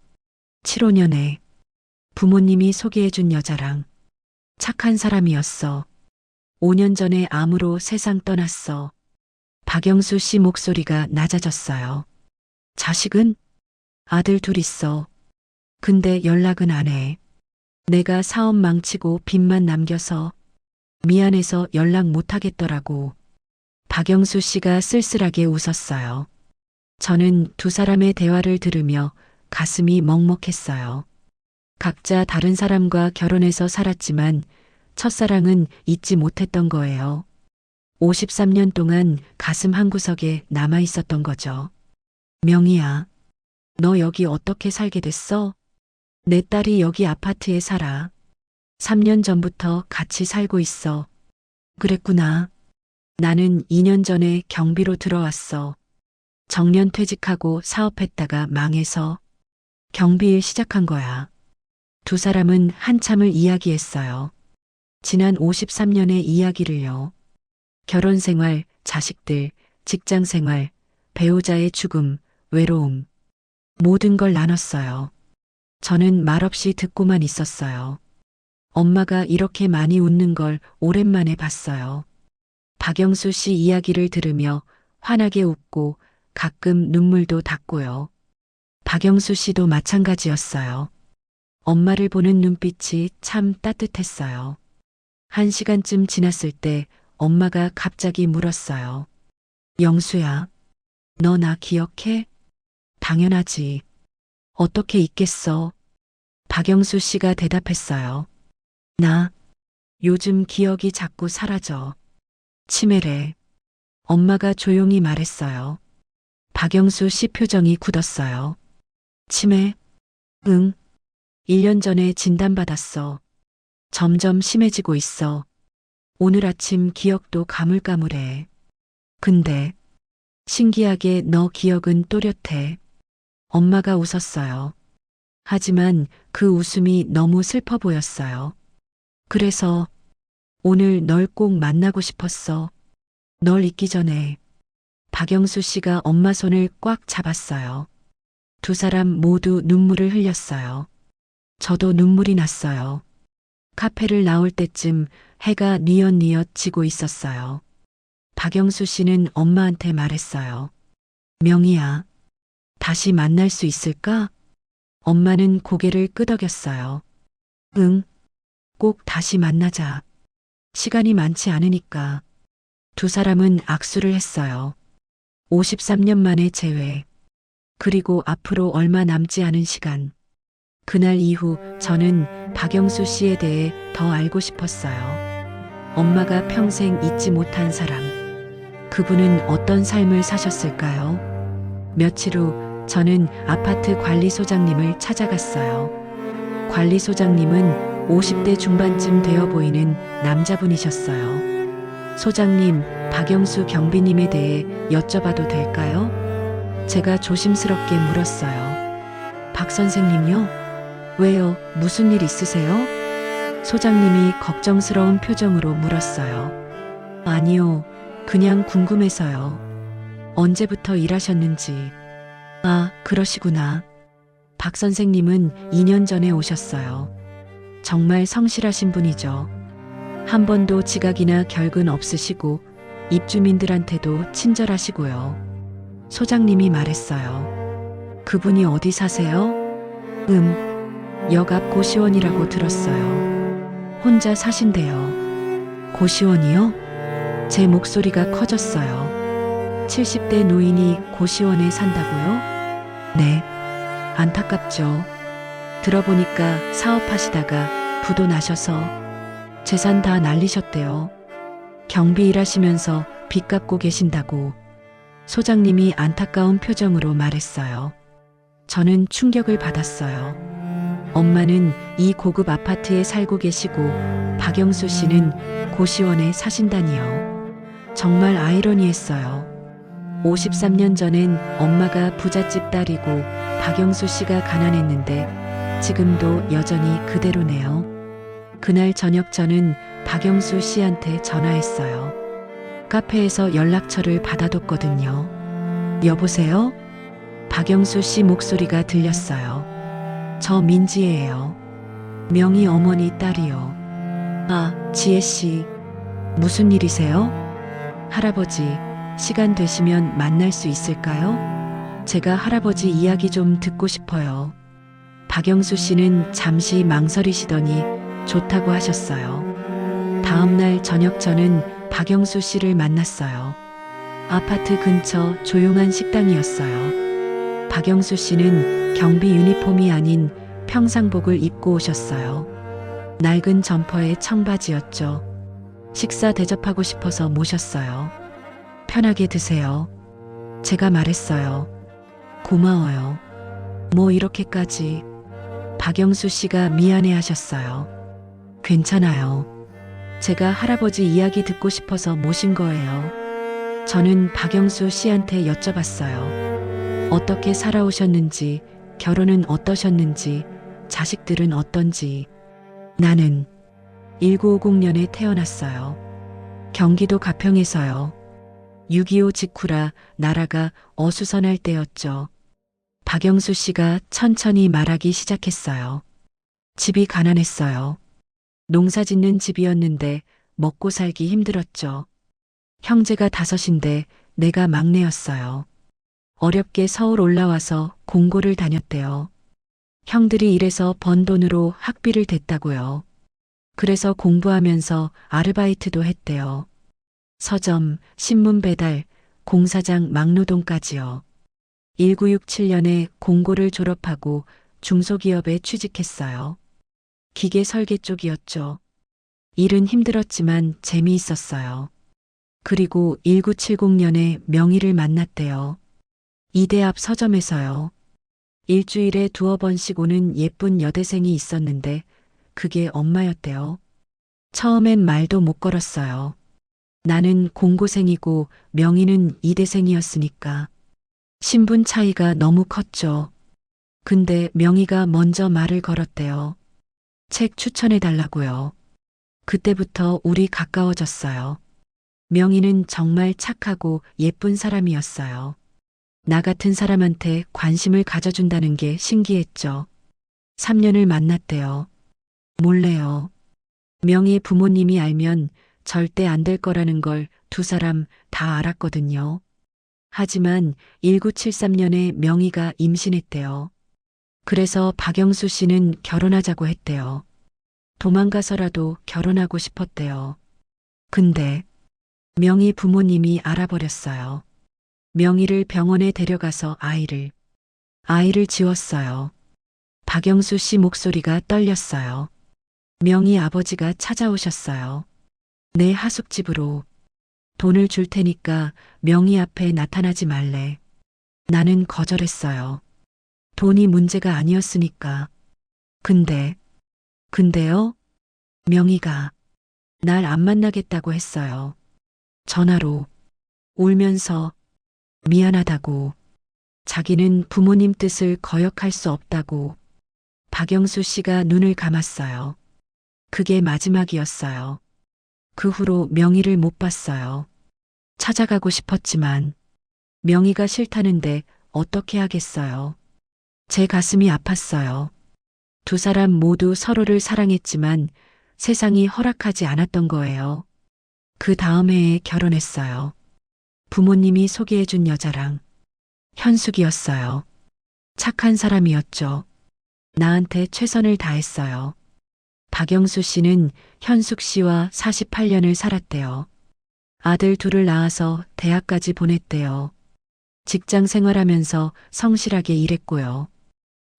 7, 5년에. 부모님이 소개해준 여자랑. 착한 사람이었어. 5년 전에 암으로 세상 떠났어. 박영수 씨 목소리가 낮아졌어요. 자식은? 아들 둘 있어. 근데 연락은 안 해. 내가 사업 망치고 빚만 남겨서 미안해서 연락 못 하겠더라고. 박영수 씨가 쓸쓸하게 웃었어요. 저는 두 사람의 대화를 들으며 가슴이 먹먹했어요. 각자 다른 사람과 결혼해서 살았지만 첫사랑은 잊지 못했던 거예요. 53년 동안 가슴 한구석에 남아 있었던 거죠. 명희야, 너 여기 어떻게 살게 됐어? 내 딸이 여기 아파트에 살아. 3년 전부터 같이 살고 있어. 그랬구나. 나는 2년 전에 경비로 들어왔어. 정년 퇴직하고 사업했다가 망해서 경비일 시작한 거야. 두 사람은 한참을 이야기했어요. 지난 53년의 이야기를요. 결혼 생활, 자식들, 직장 생활, 배우자의 죽음, 외로움. 모든 걸 나눴어요. 저는 말없이 듣고만 있었어요. 엄마가 이렇게 많이 웃는 걸 오랜만에 봤어요. 박영수 씨 이야기를 들으며 환하게 웃고 가끔 눈물도 닦고요. 박영수 씨도 마찬가지였어요. 엄마를 보는 눈빛이 참 따뜻했어요. 1시간쯤 지났을 때 엄마가 갑자기 물었어요. 영수야, 너 나 기억해? 당연하지. 어떻게 잊겠어? 박영수 씨가 대답했어요. 나 요즘 기억이 자꾸 사라져. 치매래. 엄마가 조용히 말했어요. 박영수 씨 표정이 굳었어요. 치매? 응. 1년 전에 진단받았어. 점점 심해지고 있어. 오늘 아침 기억도 가물가물해. 근데 신기하게 너 기억은 또렷해. 엄마가 웃었어요. 하지만 그 웃음이 너무 슬퍼 보였어요. 그래서 오늘 널 꼭 만나고 싶었어. 널 잊기 전에. 박영수 씨가 엄마 손을 꽉 잡았어요. 두 사람 모두 눈물을 흘렸어요. 저도 눈물이 났어요. 카페를 나올 때쯤 해가 뉘엿뉘엿 지고 있었어요. 박영수 씨는 엄마한테 말했어요. 명희야, 다시 만날 수 있을까? 엄마는 고개를 끄덕였어요. 응, 꼭 다시 만나자. 시간이 많지 않으니까. 두 사람은 악수를 했어요. 53년 만에 재회. 그리고 앞으로 얼마 남지 않은 시간. 그날 이후 저는 박영수 씨에 대해 더 알고 싶었어요. 엄마가 평생 잊지 못한 사람. 그분은 어떤 삶을 사셨을까요? 며칠 후 저는 아파트 관리소장님을 찾아갔어요. 관리소장님은 50대 중반쯤 되어 보이는 남자분이셨어요. 소장님, 박영수 경비님에 대해 여쭤봐도 될까요? 제가 조심스럽게 물었어요. 박 선생님요? 왜요? 무슨 일 있으세요? 소장님이 걱정스러운 표정으로 물었어요. 아니요. 그냥 궁금해서요. 언제부터 일하셨는지. 아, 그러시구나. 박 선생님은 2년 전에 오셨어요. 정말 성실하신 분이죠. 한 번도 지각이나 결근 없으시고 입주민들한테도 친절하시고요. 소장님이 말했어요. 그분이 어디 사세요? 역 앞 고시원이라고 들었어요. 혼자 사신대요. 고시원이요? 제 목소리가 커졌어요. 70대 노인이 고시원에 산다고요? 네. 안타깝죠. 들어보니까 사업하시다가 부도 나셔서 재산 다 날리셨대요. 경비 일하시면서 빚 갚고 계신다고 소장님이 안타까운 표정으로 말했어요. 저는 충격을 받았어요. 엄마는 이 고급 아파트에 살고 계시고 박영수 씨는 고시원에 사신다니요. 정말 아이러니했어요. 53년 전엔 엄마가 부잣집 딸이고 박영수 씨가 가난했는데 지금도 여전히 그대로네요. 그날 저녁 저는 박영수 씨한테 전화했어요. 카페에서 연락처를 받아뒀거든요. 여보세요? 박영수 씨 목소리가 들렸어요. 저 민지예요. 명희 어머니 딸이요. 아, 지혜 씨. 무슨 일이세요? 할아버지, 시간 되시면 만날 수 있을까요? 제가 할아버지 이야기 좀 듣고 싶어요. 박영수 씨는 잠시 망설이시더니 좋다고 하셨어요. 다음 날 저녁 저는 박영수 씨를 만났어요. 아파트 근처 조용한 식당이었어요. 박영수 씨는 경비 유니폼이 아닌 평상복을 입고 오셨어요. 낡은 점퍼에 청바지였죠. 식사 대접하고 싶어서 모셨어요. 편하게 드세요. 제가 말했어요. 고마워요. 뭐 이렇게까지. 박영수 씨가 미안해 하셨어요. 괜찮아요. 제가 할아버지 이야기 듣고 싶어서 모신 거예요. 저는 박영수 씨한테 여쭤봤어요. 어떻게 살아오셨는지, 결혼은 어떠셨는지, 자식들은 어떤지. 나는 1950년에 태어났어요. 경기도 가평에서요. 6.25 직후라 나라가 어수선할 때였죠. 박영수 씨가 천천히 말하기 시작했어요. 집이 가난했어요. 농사 짓는 집이었는데 먹고 살기 힘들었죠. 형제가 5인데 내가 막내였어요. 어렵게 서울 올라와서 공고를 다녔대요. 형들이 일해서 번 돈으로 학비를 댔다고요. 그래서 공부하면서 아르바이트도 했대요. 서점, 신문 배달, 공사장 막노동까지요. 1967년에 공고를 졸업하고 중소기업에 취직했어요. 기계 설계 쪽이었죠. 일은 힘들었지만 재미있었어요. 그리고 1970년에 명희를 만났대요. 이대 앞 서점에서요. 일주일에 2-3번씩 오는 예쁜 여대생이 있었는데 그게 엄마였대요. 처음엔 말도 못 걸었어요. 나는 공고생이고 명희는 이대생이었으니까. 신분 차이가 너무 컸죠. 근데 명희가 먼저 말을 걸었대요. 책 추천해 달라고요. 그때부터 우리 가까워졌어요. 명희는 정말 착하고 예쁜 사람이었어요. 나 같은 사람한테 관심을 가져준다는 게 신기했죠. 3년을 만났대요. 몰래요. 명희의 부모님이 알면 절대 안 될 거라는 걸 두 사람 다 알았거든요. 하지만 1973년에 명희가 임신했대요. 그래서 박영수 씨는 결혼하자고 했대요. 도망가서라도 결혼하고 싶었대요. 근데 명희 부모님이 알아버렸어요. 명희를 병원에 데려가서 아이를 지웠어요. 박영수 씨 목소리가 떨렸어요. 명희 아버지가 찾아오셨어요. 내 하숙집으로. 돈을 줄 테니까 명희 앞에 나타나지 말래. 나는 거절했어요. 돈이 문제가 아니었으니까. 근데요? 명희가 날 안 만나겠다고 했어요. 전화로 울면서 미안하다고. 자기는 부모님 뜻을 거역할 수 없다고. 박영수 씨가 눈을 감았어요. 그게 마지막이었어요. 그 후로 명희를 못 봤어요. 찾아가고 싶었지만 명희가 싫다는데 어떻게 하겠어요. 제 가슴이 아팠어요. 두 사람 모두 서로를 사랑했지만 세상이 허락하지 않았던 거예요. 그 다음 해에 결혼했어요. 부모님이 소개해준 여자랑. 현숙이었어요. 착한 사람이었죠. 나한테 최선을 다했어요. 박영수 씨는 현숙 씨와 48년을 살았대요. 아들 둘을 낳아서 대학까지 보냈대요. 직장 생활하면서 성실하게 일했고요.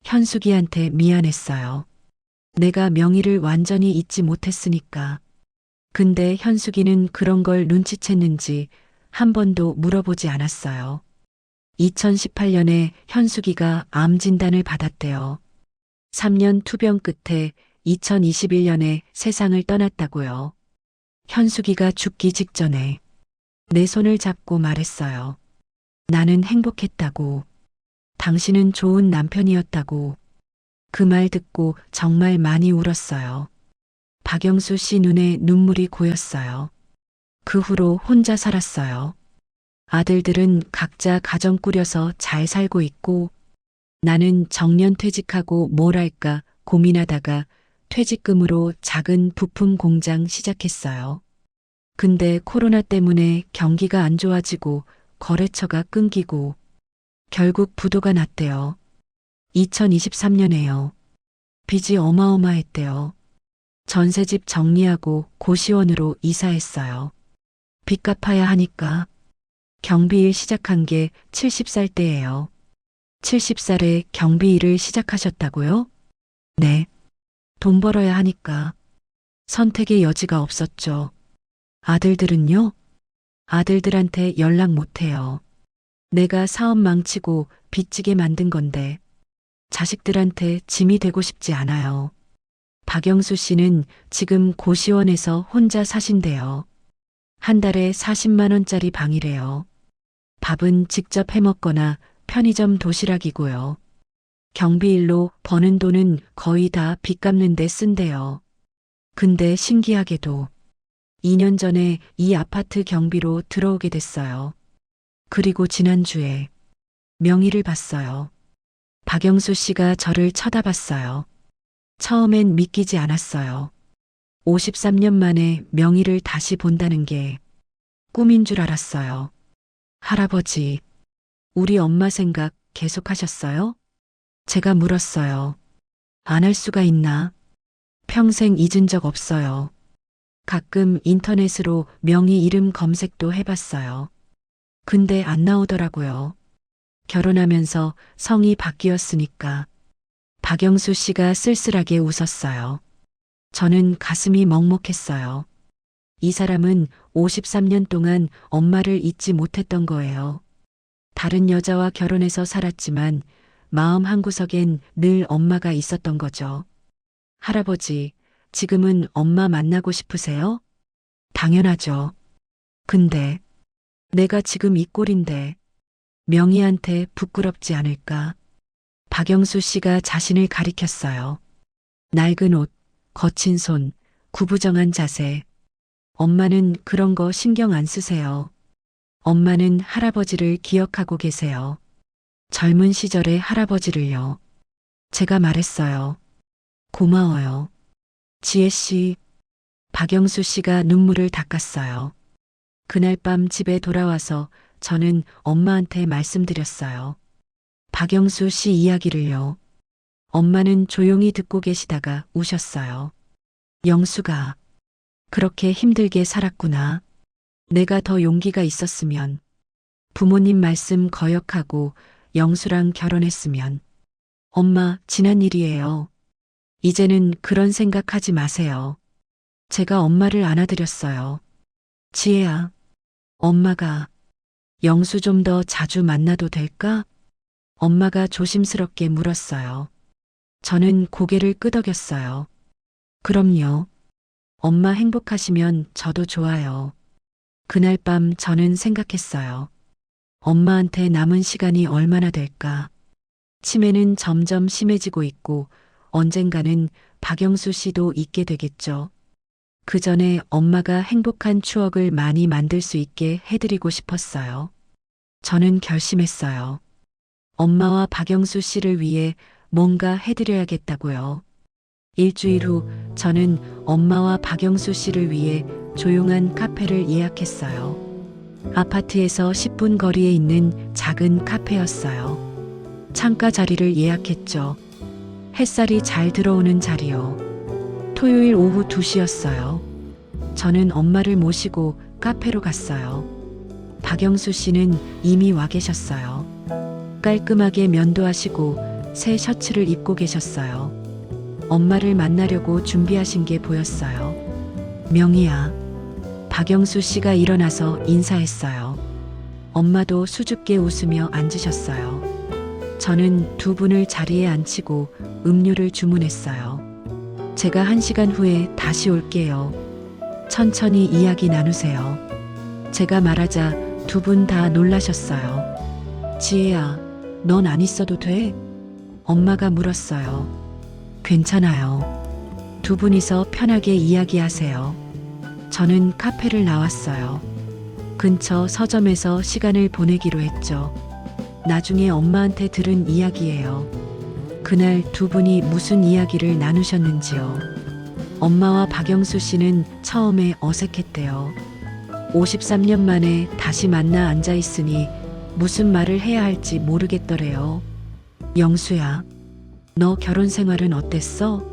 현숙이한테 미안했어요. 내가 명희를 완전히 잊지 못했으니까. 근데 현숙이는 그런 걸 눈치챘는지 한 번도 물어보지 않았어요. 2018년에 현숙이가 암 진단을 받았대요. 3년 투병 끝에 2021년에 세상을 떠났다고요. 현숙이가 죽기 직전에 내 손을 잡고 말했어요. 나는 행복했다고. 당신은 좋은 남편이었다고. 그 말 듣고 정말 많이 울었어요. 박영수 씨 눈에 눈물이 고였어요. 그 후로 혼자 살았어요. 아들들은 각자 가정 꾸려서 잘 살고 있고 나는 정년 퇴직하고 뭘 할까 고민하다가 퇴직금으로 작은 부품 공장 시작했어요. 근데 코로나 때문에 경기가 안 좋아지고 거래처가 끊기고 결국 부도가 났대요. 2023년에요. 빚이 어마어마했대요. 전세집 정리하고 고시원으로 이사했어요. 빚 갚아야 하니까. 경비일 시작한 게 70살 때예요. 70살에 경비일을 시작하셨다고요? 네. 돈 벌어야 하니까. 선택의 여지가 없었죠. 아들들은요? 아들들한테 연락 못해요. 내가 사업 망치고 빚지게 만든 건데 자식들한테 짐이 되고 싶지 않아요. 박영수 씨는 지금 고시원에서 혼자 사신대요. 한 달에 40만 원짜리 방이래요. 밥은 직접 해먹거나 편의점 도시락이고요. 경비일로 버는 돈은 거의 다 빚 갚는 데 쓴대요. 근데 신기하게도 2년 전에 이 아파트 경비로 들어오게 됐어요. 그리고 지난주에 명의를 봤어요. 박영수 씨가 저를 쳐다봤어요. 처음엔 믿기지 않았어요. 53년 만에 명의를 다시 본다는 게 꿈인 줄 알았어요. 할아버지, 우리 엄마 생각 계속하셨어요? 제가 물었어요. 안 할 수가 있나? 평생 잊은 적 없어요. 가끔 인터넷으로 명의 이름 검색도 해봤어요. 근데 안 나오더라고요. 결혼하면서 성이 바뀌었으니까. 박영수 씨가 쓸쓸하게 웃었어요. 저는 가슴이 먹먹했어요. 이 사람은 53년 동안 엄마를 잊지 못했던 거예요. 다른 여자와 결혼해서 살았지만 마음 한구석엔 늘 엄마가 있었던 거죠. 할아버지, 지금은 엄마 만나고 싶으세요? 당연하죠. 근데 내가 지금 이 꼴인데 명희한테 부끄럽지 않을까? 박영수 씨가 자신을 가리켰어요. 낡은 옷, 거친 손, 구부정한 자세. 엄마는 그런 거 신경 안 쓰세요. 엄마는 할아버지를 기억하고 계세요. 젊은 시절의 할아버지를요. 제가 말했어요. 고마워요. 지혜 씨, 박영수 씨가 눈물을 닦았어요. 그날 밤 집에 돌아와서 저는 엄마한테 말씀드렸어요. 박영수 씨 이야기를요. 엄마는 조용히 듣고 계시다가 우셨어요. 영수가 그렇게 힘들게 살았구나. 내가 더 용기가 있었으면, 부모님 말씀 거역하고 영수랑 결혼했으면. 엄마, 지난 일이에요. 이제는 그런 생각하지 마세요. 제가 엄마를 안아드렸어요. 지혜야, 엄마가 영수 좀 더 자주 만나도 될까? 엄마가 조심스럽게 물었어요. 저는 고개를 끄덕였어요. 그럼요. 엄마 행복하시면 저도 좋아요. 그날 밤 저는 생각했어요. 엄마한테 남은 시간이 얼마나 될까? 치매는 점점 심해지고 있고 언젠가는 박영수 씨도 있게 되겠죠. 그 전에 엄마가 행복한 추억을 많이 만들 수 있게 해드리고 싶었어요. 저는 결심했어요. 엄마와 박영수 씨를 위해 뭔가 해드려야겠다고요. 일주일 후 저는 엄마와 박영수 씨를 위해 조용한 카페를 예약했어요. 아파트에서 10분 거리에 있는 작은 카페였어요. 창가 자리를 예약했죠. 햇살이 잘 들어오는 자리요. 토요일 오후 2시였어요. 저는 엄마를 모시고 카페로 갔어요. 박영수 씨는 이미 와 계셨어요. 깔끔하게 면도하시고 새 셔츠를 입고 계셨어요. 엄마를 만나려고 준비하신 게 보였어요. 명희야. 박영수 씨가 일어나서 인사했어요. 엄마도 수줍게 웃으며 앉으셨어요. 저는 두 분을 자리에 앉히고 음료를 주문했어요. 제가 1시간 후에 다시 올게요. 천천히 이야기 나누세요. 제가 말하자 두 분 다 놀라셨어요. 지혜야, 넌 안 있어도 돼? 엄마가 물었어요. 괜찮아요. 두 분이서 편하게 이야기하세요. 저는 카페를 나왔어요. 근처 서점에서 시간을 보내기로 했죠. 나중에 엄마한테 들은 이야기예요. 그날 두 분이 무슨 이야기를 나누셨는지요. 엄마와 박영수 씨는 처음에 어색했대요. 53년 만에 다시 만나 앉아 있으니 무슨 말을 해야 할지 모르겠더래요. 영수야, 너 결혼 생활은 어땠어?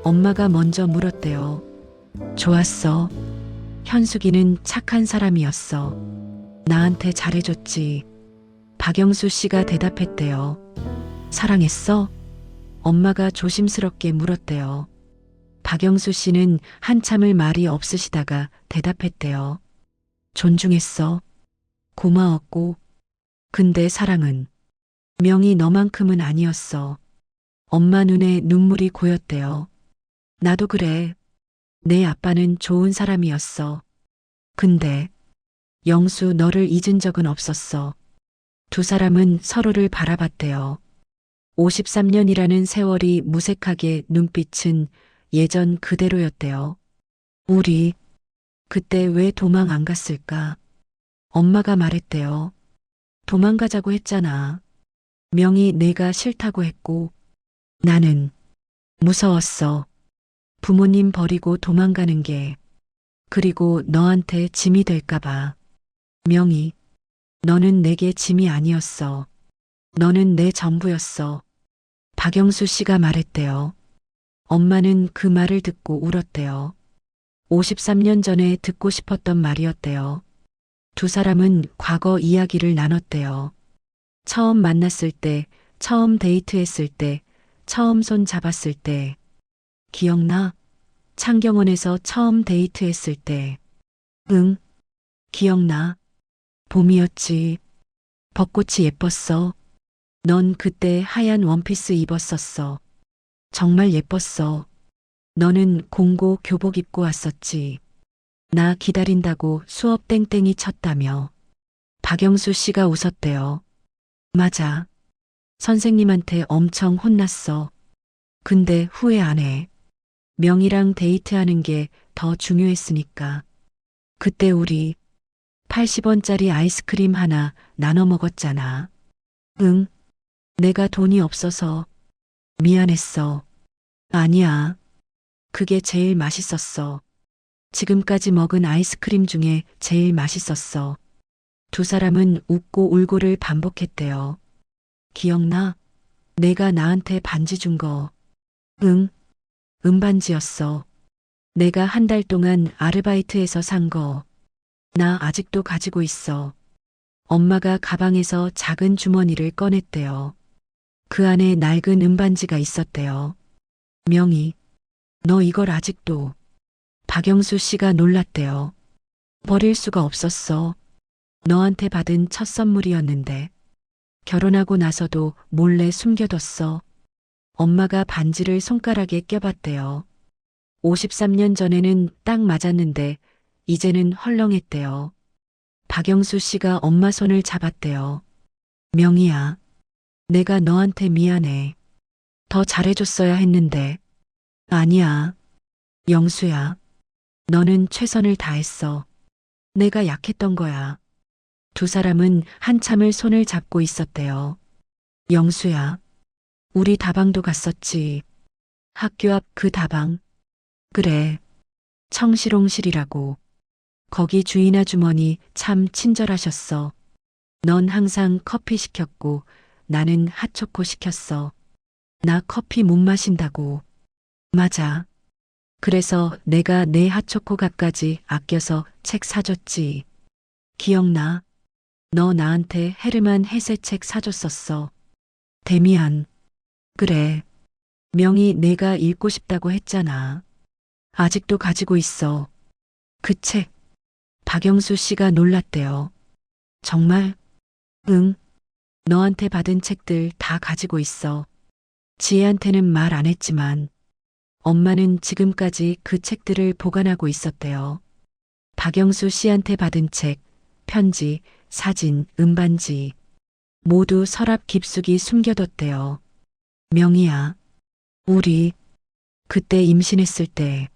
엄마가 먼저 물었대요. 좋았어. 현숙이는 착한 사람이었어. 나한테 잘해줬지. 박영수 씨가 대답했대요. 사랑했어? 엄마가 조심스럽게 물었대요. 박영수 씨는 한참을 말이 없으시다가 대답했대요. 존중했어. 고마웠고. 근데 사랑은 명이 너만큼은 아니었어. 엄마 눈에 눈물이 고였대요. 나도 그래. 내 아빠는 좋은 사람이었어. 근데 영수 너를 잊은 적은 없었어. 두 사람은 서로를 바라봤대요. 53년이라는 세월이 무색하게 눈빛은 예전 그대로였대요. 우리 그때 왜 도망 안 갔을까? 엄마가 말했대요. 도망가자고 했잖아. 명이 내가 싫다고 했고 나는 무서웠어. 부모님 버리고 도망가는 게, 그리고 너한테 짐이 될까봐. 명희, 너는 내게 짐이 아니었어. 너는 내 전부였어. 박영수 씨가 말했대요. 엄마는 그 말을 듣고 울었대요. 53년 전에 듣고 싶었던 말이었대요. 두 사람은 과거 이야기를 나눴대요. 처음 만났을 때, 처음 데이트했을 때, 처음 손 잡았을 때. 기억나? 창경원에서 처음 데이트했을 때. 응, 기억나. 봄이었지. 벚꽃이 예뻤어. 넌 그때 하얀 원피스 입었었어. 정말 예뻤어. 너는 공고 교복 입고 왔었지. 나 기다린다고 수업 땡땡이 쳤다며. 박영수 씨가 웃었대요. 맞아. 선생님한테 엄청 혼났어. 근데 후회 안 해. 명희랑 데이트하는 게 더 중요했으니까. 그때 우리 80원짜리 아이스크림 하나 나눠 먹었잖아. 응. 내가 돈이 없어서 미안했어. 아니야. 그게 제일 맛있었어. 지금까지 먹은 아이스크림 중에 제일 맛있었어. 두 사람은 웃고 울고를 반복했대요. 기억나? 내가 나한테 반지 준 거. 응, 은반지였어. 내가 한 달 동안 아르바이트해서 산 거. 나 아직도 가지고 있어. 엄마가 가방에서 작은 주머니를 꺼냈대요. 그 안에 낡은 은반지가 있었대요. 명희, 너 이걸 아직도. 박영수 씨가 놀랐대요. 버릴 수가 없었어. 너한테 받은 첫 선물이었는데. 결혼하고 나서도 몰래 숨겨뒀어. 엄마가 반지를 손가락에 껴봤대요. 53년 전에는 딱 맞았는데 이제는 헐렁했대요. 박영수 씨가 엄마 손을 잡았대요. 명희야, 내가 너한테 미안해. 더 잘해줬어야 했는데. 아니야. 영수야, 너는 최선을 다했어. 내가 약했던 거야. 두 사람은 한참을 손을 잡고 있었대요. 영수야, 우리 다방도 갔었지. 학교 앞 그 다방. 그래. 청실홍실이라고. 거기 주인 아주머니 참 친절하셨어. 넌 항상 커피 시켰고 나는 핫초코 시켰어. 나 커피 못 마신다고. 맞아. 그래서 내가 내 핫초코 값까지 아껴서 책 사줬지. 기억나? 너 나한테 헤르만 헤세 책 사줬었어. 데미안. 그래. 명희 내가 읽고 싶다고 했잖아. 아직도 가지고 있어. 그 책. 박영수 씨가 놀랐대요. 정말? 응. 너한테 받은 책들 다 가지고 있어. 지혜한테는 말 안 했지만 엄마는 지금까지 그 책들을 보관하고 있었대요. 박영수 씨한테 받은 책, 편지, 사진, 은반지 모두 서랍 깊숙이 숨겨뒀대요. 명희야, 우리 그때 임신했을 때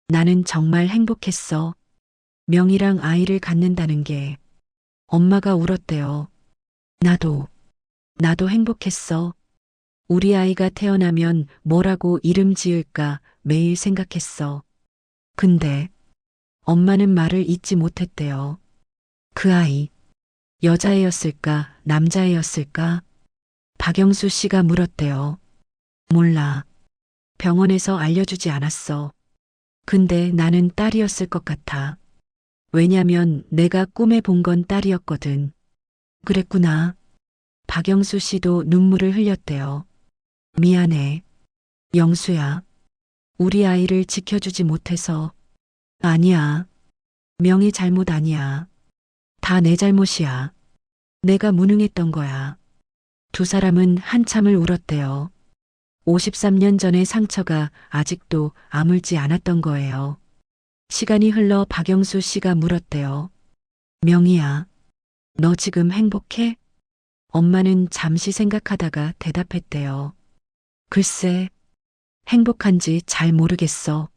나는 정말 행복했어. 명희랑 아이를 갖는다는 게. 엄마가 울었대요. 나도 행복했어. 우리 아이가 태어나면 뭐라고 이름 지을까 매일 생각했어. 근데 엄마는 말을 잇지 못했대요. 그 아이, 여자애였을까, 남자애였을까? 박영수 씨가 물었대요. 몰라. 병원에서 알려주지 않았어. 근데 나는 딸이었을 것 같아. 왜냐면 내가 꿈에 본 건 딸이었거든. 그랬구나. 박영수 씨도 눈물을 흘렸대요. 미안해. 영수야. 우리 아이를 지켜주지 못해서. 아니야. 명희 잘못 아니야. 다 내 잘못이야. 내가 무능했던 거야. 두 사람은 한참을 울었대요. 53년 전의 상처가 아직도 아물지 않았던 거예요. 시간이 흘러 박영수 씨가 물었대요. 명희야, 너 지금 행복해? 엄마는 잠시 생각하다가 대답했대요. 글쎄, 행복한지 잘 모르겠어.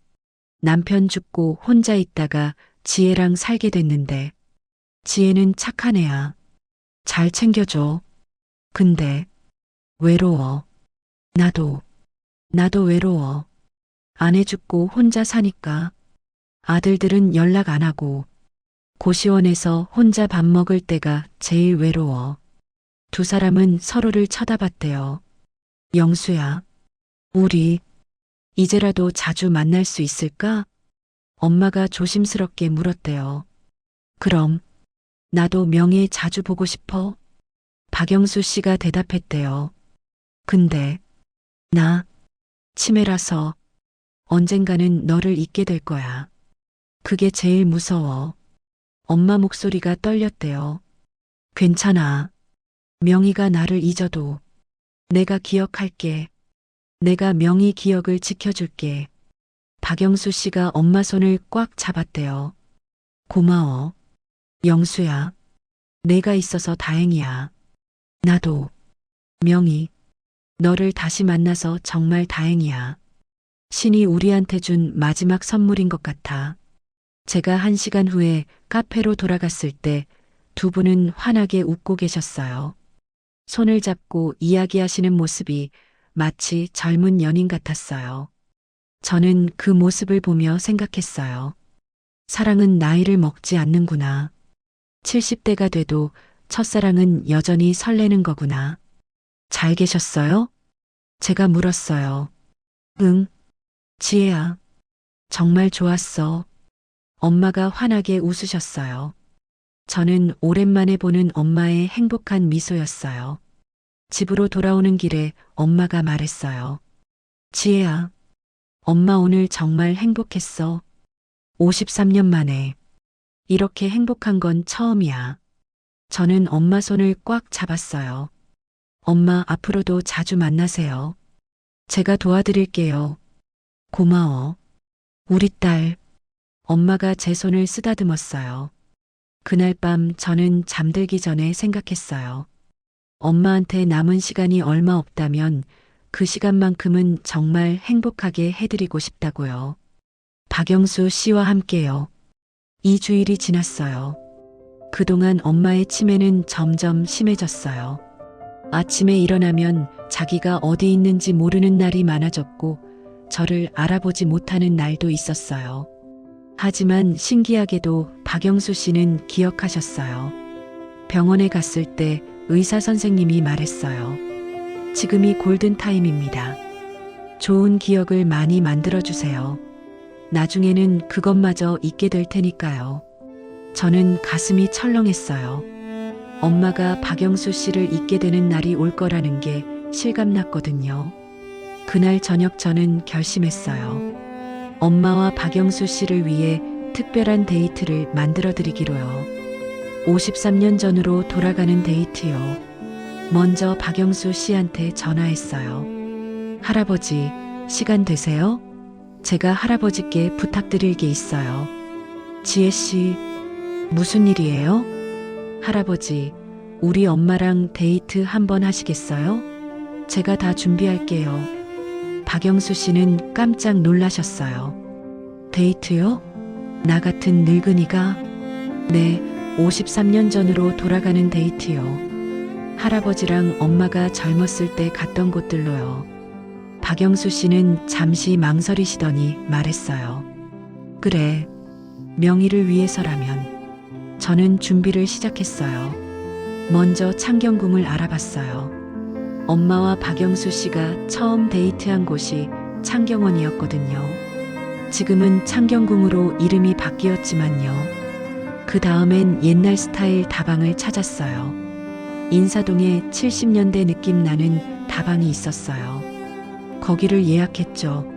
남편 죽고 혼자 있다가 지혜랑 살게 됐는데, 지혜는 착한 애야. 잘 챙겨줘. 근데, 외로워. 나도 외로워. 아내 죽고 혼자 사니까. 아들들은 연락 안 하고 고시원에서 혼자 밥 먹을 때가 제일 외로워. 두 사람은 서로를 쳐다봤대요. 영수야, 우리 이제라도 자주 만날 수 있을까? 엄마가 조심스럽게 물었대요. 그럼 나도 명예 자주 보고 싶어. 박영수 씨가 대답했대요. 근데 나 치매라서 언젠가는 너를 잊게 될 거야. 그게 제일 무서워. 엄마 목소리가 떨렸대요. 괜찮아. 명희가 나를 잊어도 내가 기억할게. 내가 명희 기억을 지켜줄게. 박영수 씨가 엄마 손을 꽉 잡았대요. 고마워. 영수야. 내가 있어서 다행이야. 나도. 명희. 너를 다시 만나서 정말 다행이야. 신이 우리한테 준 마지막 선물인 것 같아. 제가 1시간 후에 카페로 돌아갔을 때 두 분은 환하게 웃고 계셨어요. 손을 잡고 이야기하시는 모습이 마치 젊은 연인 같았어요. 저는 그 모습을 보며 생각했어요. 사랑은 나이를 먹지 않는구나. 70대가 돼도 첫사랑은 여전히 설레는 거구나. 잘 계셨어요? 제가 물었어요. 응, 지혜야. 정말 좋았어. 엄마가 환하게 웃으셨어요. 저는 오랜만에 보는 엄마의 행복한 미소였어요. 집으로 돌아오는 길에 엄마가 말했어요. 지혜야, 엄마 오늘 정말 행복했어. 53년 만에. 이렇게 행복한 건 처음이야. 저는 엄마 손을 꽉 잡았어요. 엄마 앞으로도 자주 만나세요. 제가 도와드릴게요. 고마워. 우리 딸. 엄마가 제 손을 쓰다듬었어요. 그날 밤 저는 잠들기 전에 생각했어요. 엄마한테 남은 시간이 얼마 없다면 그 시간만큼은 정말 행복하게 해드리고 싶다고요. 박영수 씨와 함께요. 2주일이 지났어요. 그동안 엄마의 치매는 점점 심해졌어요. 아침에 일어나면 자기가 어디 있는지 모르는 날이 많아졌고 저를 알아보지 못하는 날도 있었어요. 하지만 신기하게도 박영수 씨는 기억하셨어요. 병원에 갔을 때 의사 선생님이 말했어요. 지금이 골든타임입니다. 좋은 기억을 많이 만들어주세요. 나중에는 그것마저 잊게 될 테니까요. 저는 가슴이 철렁했어요. 엄마가 박영수 씨를 잊게 되는 날이 올 거라는 게 실감났거든요. 그날 저녁 저는 결심했어요. 엄마와 박영수 씨를 위해 특별한 데이트를 만들어 드리기로요. 53년 전으로 돌아가는 데이트요. 먼저 박영수 씨한테 전화했어요. 할아버지, 시간 되세요? 제가 할아버지께 부탁드릴 게 있어요. 지혜 씨, 무슨 일이에요? 할아버지, 우리 엄마랑 데이트 한번 하시겠어요? 제가 다 준비할게요. 박영수 씨는 깜짝 놀라셨어요. 데이트요? 나 같은 늙은이가? 네, 53년 전으로 돌아가는 데이트요. 할아버지랑 엄마가 젊었을 때 갔던 곳들로요. 박영수 씨는 잠시 망설이시더니 말했어요. 그래, 명의를 위해서라면. 저는 준비를 시작했어요. 먼저 창경궁을 알아봤어요. 엄마와 박영수 씨가 처음 데이트한 곳이 창경원이었거든요. 지금은 창경궁으로 이름이 바뀌었지만요. 그 다음엔 옛날 스타일 다방을 찾았어요. 인사동에 70년대 느낌 나는 다방이 있었어요. 거기를 예약했죠.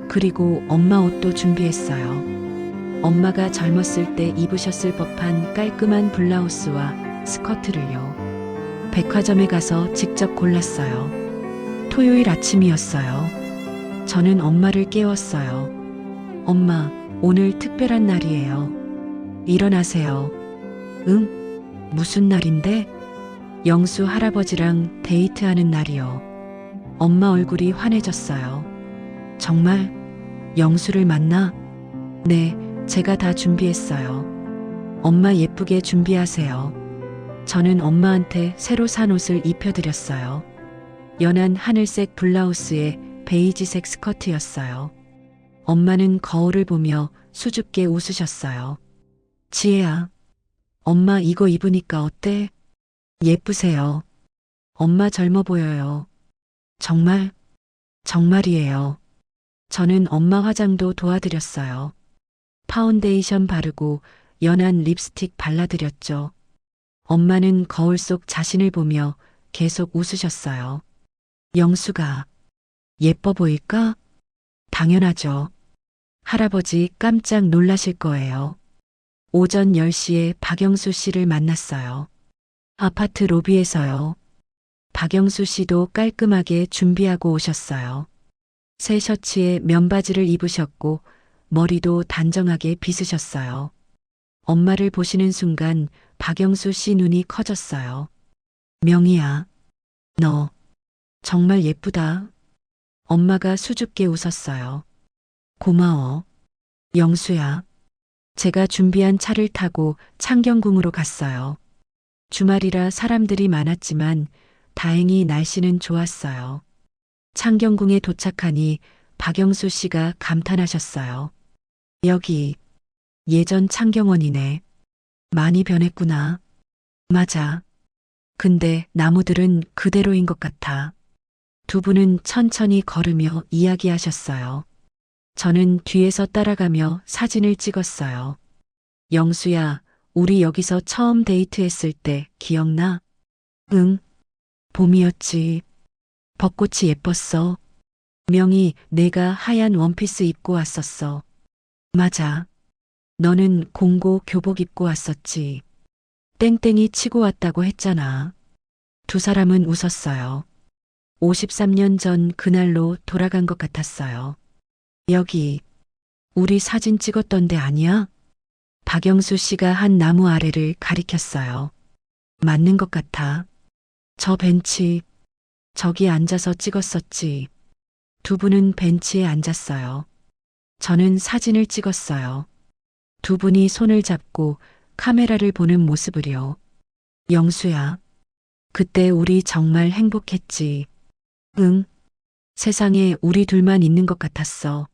그리고 엄마 옷도 준비했어요. 엄마가 젊었을 때 입으셨을 법한 깔끔한 블라우스와 스커트를요. 백화점에 가서 직접 골랐어요. 토요일 아침이었어요. 저는 엄마를 깨웠어요. 엄마, 오늘 특별한 날이에요. 일어나세요. 응? 무슨 날인데? 영수 할아버지랑 데이트하는 날이요. 엄마 얼굴이 환해졌어요. 정말? 영수를 만나? 네, 제가 다 준비했어요. 엄마 예쁘게 준비하세요. 저는 엄마한테 새로 산 옷을 입혀드렸어요. 연한 하늘색 블라우스에 베이지색 스커트였어요. 엄마는 거울을 보며 수줍게 웃으셨어요. 지혜야, 엄마 이거 입으니까 어때? 예쁘세요. 엄마 젊어 보여요. 정말? 정말이에요. 저는 엄마 화장도 도와드렸어요. 파운데이션 바르고 연한 립스틱 발라드렸죠. 엄마는 거울 속 자신을 보며 계속 웃으셨어요. 영수가 예뻐 보일까? 당연하죠. 할아버지 깜짝 놀라실 거예요. 오전 10시에 박영수 씨를 만났어요. 아파트 로비에서요. 박영수 씨도 깔끔하게 준비하고 오셨어요. 새 셔츠에 면바지를 입으셨고 머리도 단정하게 빗으셨어요. 엄마를 보시는 순간 박영수 씨 눈이 커졌어요. 명희야, 너 정말 예쁘다. 엄마가 수줍게 웃었어요. 고마워. 영수야. 제가 준비한 차를 타고 창경궁으로 갔어요. 주말이라 사람들이 많았지만 다행히 날씨는 좋았어요. 창경궁에 도착하니 박영수 씨가 감탄하셨어요. 여기 예전 창경원이네. 많이 변했구나. 맞아. 근데 나무들은 그대로인 것 같아. 두 분은 천천히 걸으며 이야기하셨어요. 저는 뒤에서 따라가며 사진을 찍었어요. 영수야, 우리 여기서 처음 데이트했을 때 기억나? 응, 봄이었지. 벚꽃이 예뻤어. 명희, 내가 하얀 원피스 입고 왔었어. 맞아. 너는 공고 교복 입고 왔었지. 땡땡이 치고 왔다고 했잖아. 두 사람은 웃었어요. 53년 전 그날로 돌아간 것 같았어요. 여기, 우리 사진 찍었던 데 아니야? 박영수 씨가 한 나무 아래를 가리켰어요. 맞는 것 같아. 저 벤치, 저기 앉아서 찍었었지. 두 분은 벤치에 앉았어요. 저는 사진을 찍었어요. 두 분이 손을 잡고 카메라를 보는 모습을요. 영수야, 그때 우리 정말 행복했지. 응, 세상에 우리 둘만 있는 것 같았어.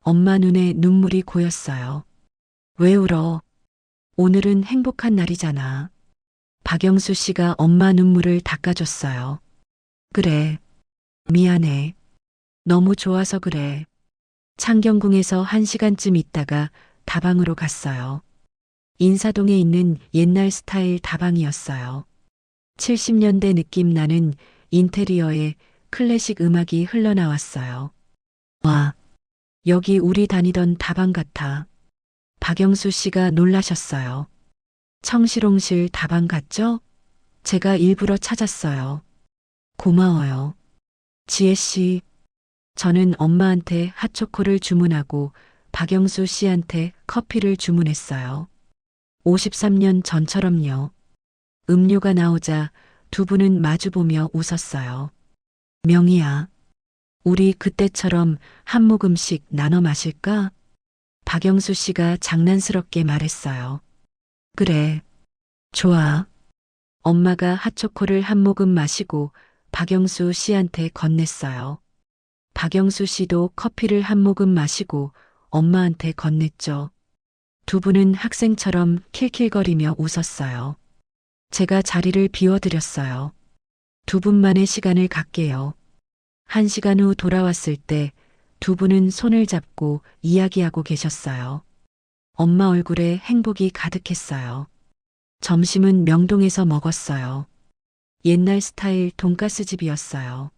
엄마 눈에 눈물이 고였어요. 왜 울어? 오늘은 행복한 날이잖아. 박영수 씨가 엄마 눈물을 닦아줬어요. 그래, 미안해. 너무 좋아서 그래. 창경궁에서 1시간쯤 있다가 다방으로 갔어요. 인사동에 있는 옛날 스타일 다방이었어요. 70년대 느낌 나는 인테리어에 클래식 음악이 흘러나왔어요. 와, 여기 우리 다니던 다방 같아. 박영수 씨가 놀라셨어요. 청실홍실 다방 같죠? 제가 일부러 찾았어요. 고마워요. 지혜 씨, 저는 엄마한테 핫초코를 주문하고 박영수 씨한테 커피를 주문했어요. 53년 전처럼요. 음료가 나오자 두 분은 마주보며 웃었어요. 명희야, 우리 그때처럼 한 모금씩 나눠 마실까? 박영수 씨가 장난스럽게 말했어요. 그래, 좋아. 엄마가 핫초코를 한 모금 마시고 박영수 씨한테 건넸어요. 박영수 씨도 커피를 한 모금 마시고 엄마한테 건넸죠. 두 분은 학생처럼 킬킬거리며 웃었어요. 제가 자리를 비워드렸어요. 두 분만의 시간을 갖게요. 1시간 후 돌아왔을 때 두 분은 손을 잡고 이야기하고 계셨어요. 엄마 얼굴에 행복이 가득했어요. 점심은 명동에서 먹었어요. 옛날 스타일 돈가스 집이었어요.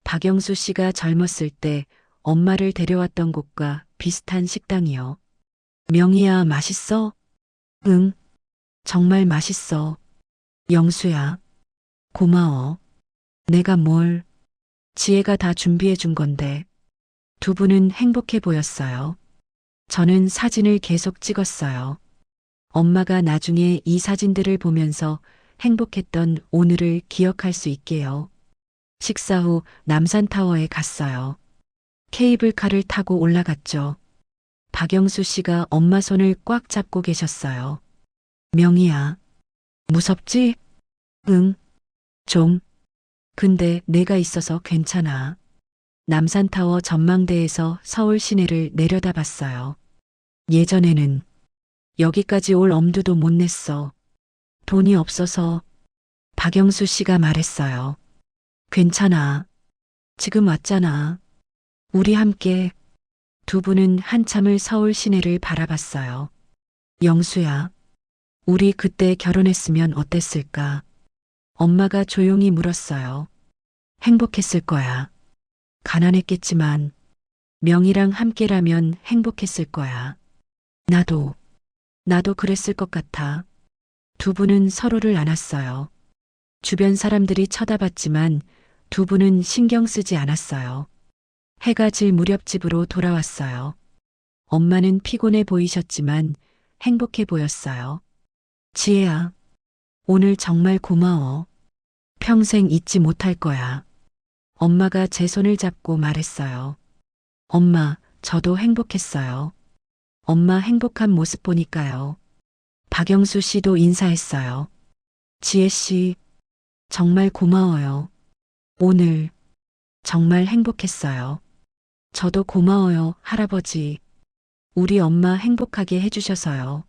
박영수 씨가 젊었을 때 엄마를 데려왔던 곳과 비슷한 식당이요. 명희야, 맛있어? 응, 정말 맛있어. 영수야, 고마워. 내가 뭘, 지혜가 다 준비해 준 건데. 두 분은 행복해 보였어요. 저는 사진을 계속 찍었어요. 엄마가 나중에 이 사진들을 보면서 행복했던 오늘을 기억할 수 있게요. 식사 후 남산타워에 갔어요. 케이블카를 타고 올라갔죠. 박영수 씨가 엄마 손을 꽉 잡고 계셨어요. 명희야, 무섭지? 응, 좀. 근데 내가 있어서 괜찮아. 남산타워 전망대에서 서울 시내를 내려다봤어요. 예전에는 여기까지 올 엄두도 못 냈어. 돈이 없어서. 박영수 씨가 말했어요. 괜찮아. 지금 왔잖아. 우리 함께. 두 분은 한참을 서울 시내를 바라봤어요. 영수야, 우리 그때 결혼했으면 어땠을까? 엄마가 조용히 물었어요. 행복했을 거야. 가난했겠지만 명희랑 함께라면 행복했을 거야. 나도 그랬을 것 같아. 두 분은 서로를 안았어요. 주변 사람들이 쳐다봤지만 두 분은 신경 쓰지 않았어요. 해가 질 무렵 집으로 돌아왔어요. 엄마는 피곤해 보이셨지만 행복해 보였어요. 지혜야, 오늘 정말 고마워. 평생 잊지 못할 거야. 엄마가 제 손을 잡고 말했어요. 엄마, 저도 행복했어요. 엄마 행복한 모습 보니까요. 박영수 씨도 인사했어요. 지혜 씨, 정말 고마워요. 오늘 정말 행복했어요. 저도 고마워요, 할아버지. 우리 엄마 행복하게 해주셔서요.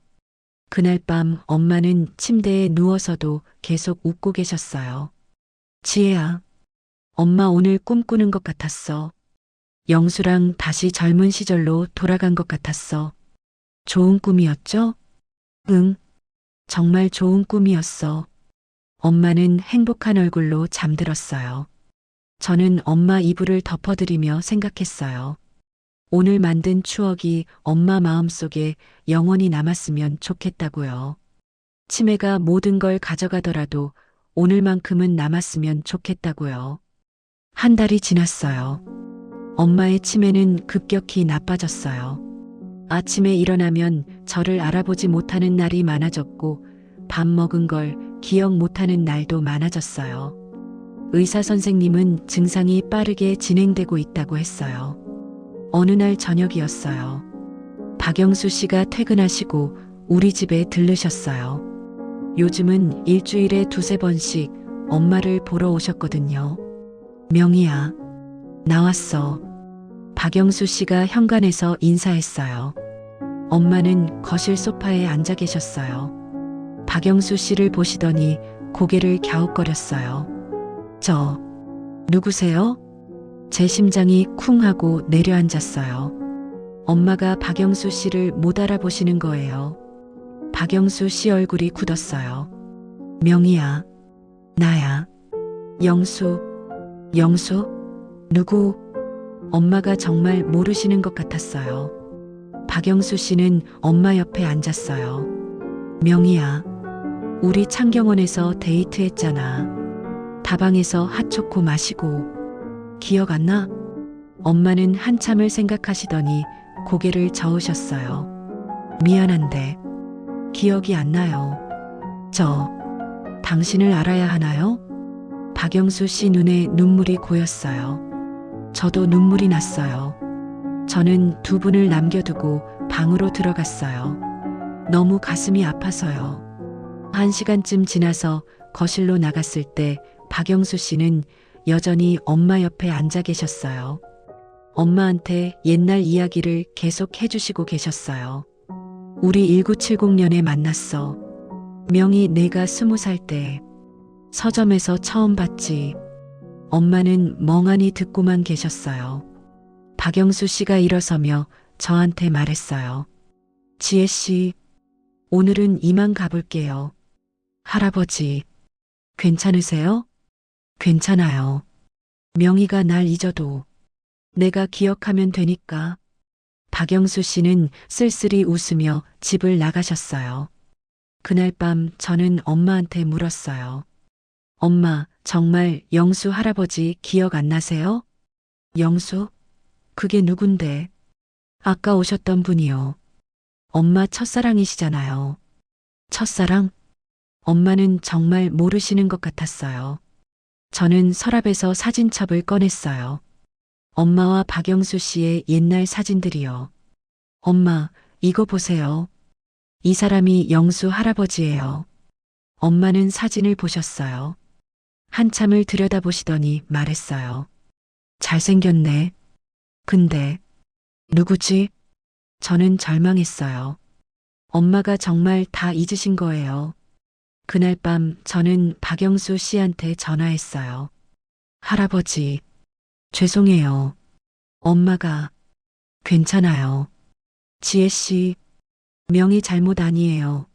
그날 밤 엄마는 침대에 누워서도 계속 웃고 계셨어요. 지혜야, 엄마 오늘 꿈꾸는 것 같았어. 영수랑 다시 젊은 시절로 돌아간 것 같았어. 좋은 꿈이었죠? 응, 정말 좋은 꿈이었어. 엄마는 행복한 얼굴로 잠들었어요. 저는 엄마 이불을 덮어드리며 생각했어요. 오늘 만든 추억이 엄마 마음속에 영원히 남았으면 좋겠다고요. 치매가 모든 걸 가져가더라도 오늘만큼은 남았으면 좋겠다고요. 한 달이 지났어요. 엄마의 치매는 급격히 나빠졌어요. 아침에 일어나면 저를 알아보지 못하는 날이 많아졌고 밥 먹은 걸 기억 못하는 날도 많아졌어요. 의사 선생님은 증상이 빠르게 진행되고 있다고 했어요. 어느 날 저녁이었어요. 박영수 씨가 퇴근하시고 우리 집에 들르셨어요. 요즘은 일주일에 두세 번씩 엄마를 보러 오셨거든요. 명희야, 나왔어. 박영수 씨가 현관에서 인사했어요. 엄마는 거실 소파에 앉아 계셨어요. 박영수 씨를 보시더니 고개를 갸웃거렸어요. 저, 누구세요? 제 심장이 쿵 하고 내려앉았어요. 엄마가 박영수 씨를 못 알아보시는 거예요. 박영수 씨 얼굴이 굳었어요. 명희야, 나야. 영수, 영수? 누구? 엄마가 정말 모르시는 것 같았어요. 박영수 씨는 엄마 옆에 앉았어요. 명희야, 우리 창경원에서 데이트했잖아. 다방에서 핫초코 마시고. 기억 안 나? 엄마는 한참을 생각하시더니 고개를 저으셨어요. 미안한데, 기억이 안 나요. 당신을 알아야 하나요? 박영수 씨 눈에 눈물이 고였어요. 저도 눈물이 났어요. 저는 두 분을 남겨두고 방으로 들어갔어요. 너무 가슴이 아파서요. 1시간쯤 지나서 거실로 나갔을 때 박영수 씨는 여전히 엄마 옆에 앉아 계셨어요. 엄마한테 옛날 이야기를 계속 해주시고 계셨어요. 우리 1970년에 만났어. 명희 내가 20살 때 서점에서 처음 봤지. 엄마는 멍하니 듣고만 계셨어요. 박영수 씨가 일어서며 저한테 말했어요. 지혜 씨, 오늘은 이만 가볼게요. 할아버지, 괜찮으세요? 괜찮아요. 명희가 날 잊어도 내가 기억하면 되니까. 박영수 씨는 쓸쓸히 웃으며 집을 나가셨어요. 그날 밤 저는 엄마한테 물었어요. 엄마, 정말 영수 할아버지 기억 안 나세요? 영수? 그게 누군데? 아까 오셨던 분이요. 엄마 첫사랑이시잖아요. 첫사랑? 엄마는 정말 모르시는 것 같았어요. 저는 서랍에서 사진첩을 꺼냈어요. 엄마와 박영수 씨의 옛날 사진들이요. 엄마, 이거 보세요. 이 사람이 영수 할아버지예요. 엄마는 사진을 보셨어요. 한참을 들여다보시더니 말했어요. 잘생겼네. 근데 누구지? 저는 절망했어요. 엄마가 정말 다 잊으신 거예요. 그날 밤 저는 박영수 씨한테 전화했어요. 할아버지, 죄송해요. 엄마가 괜찮아요. 지혜 씨, 명희 잘못 아니에요.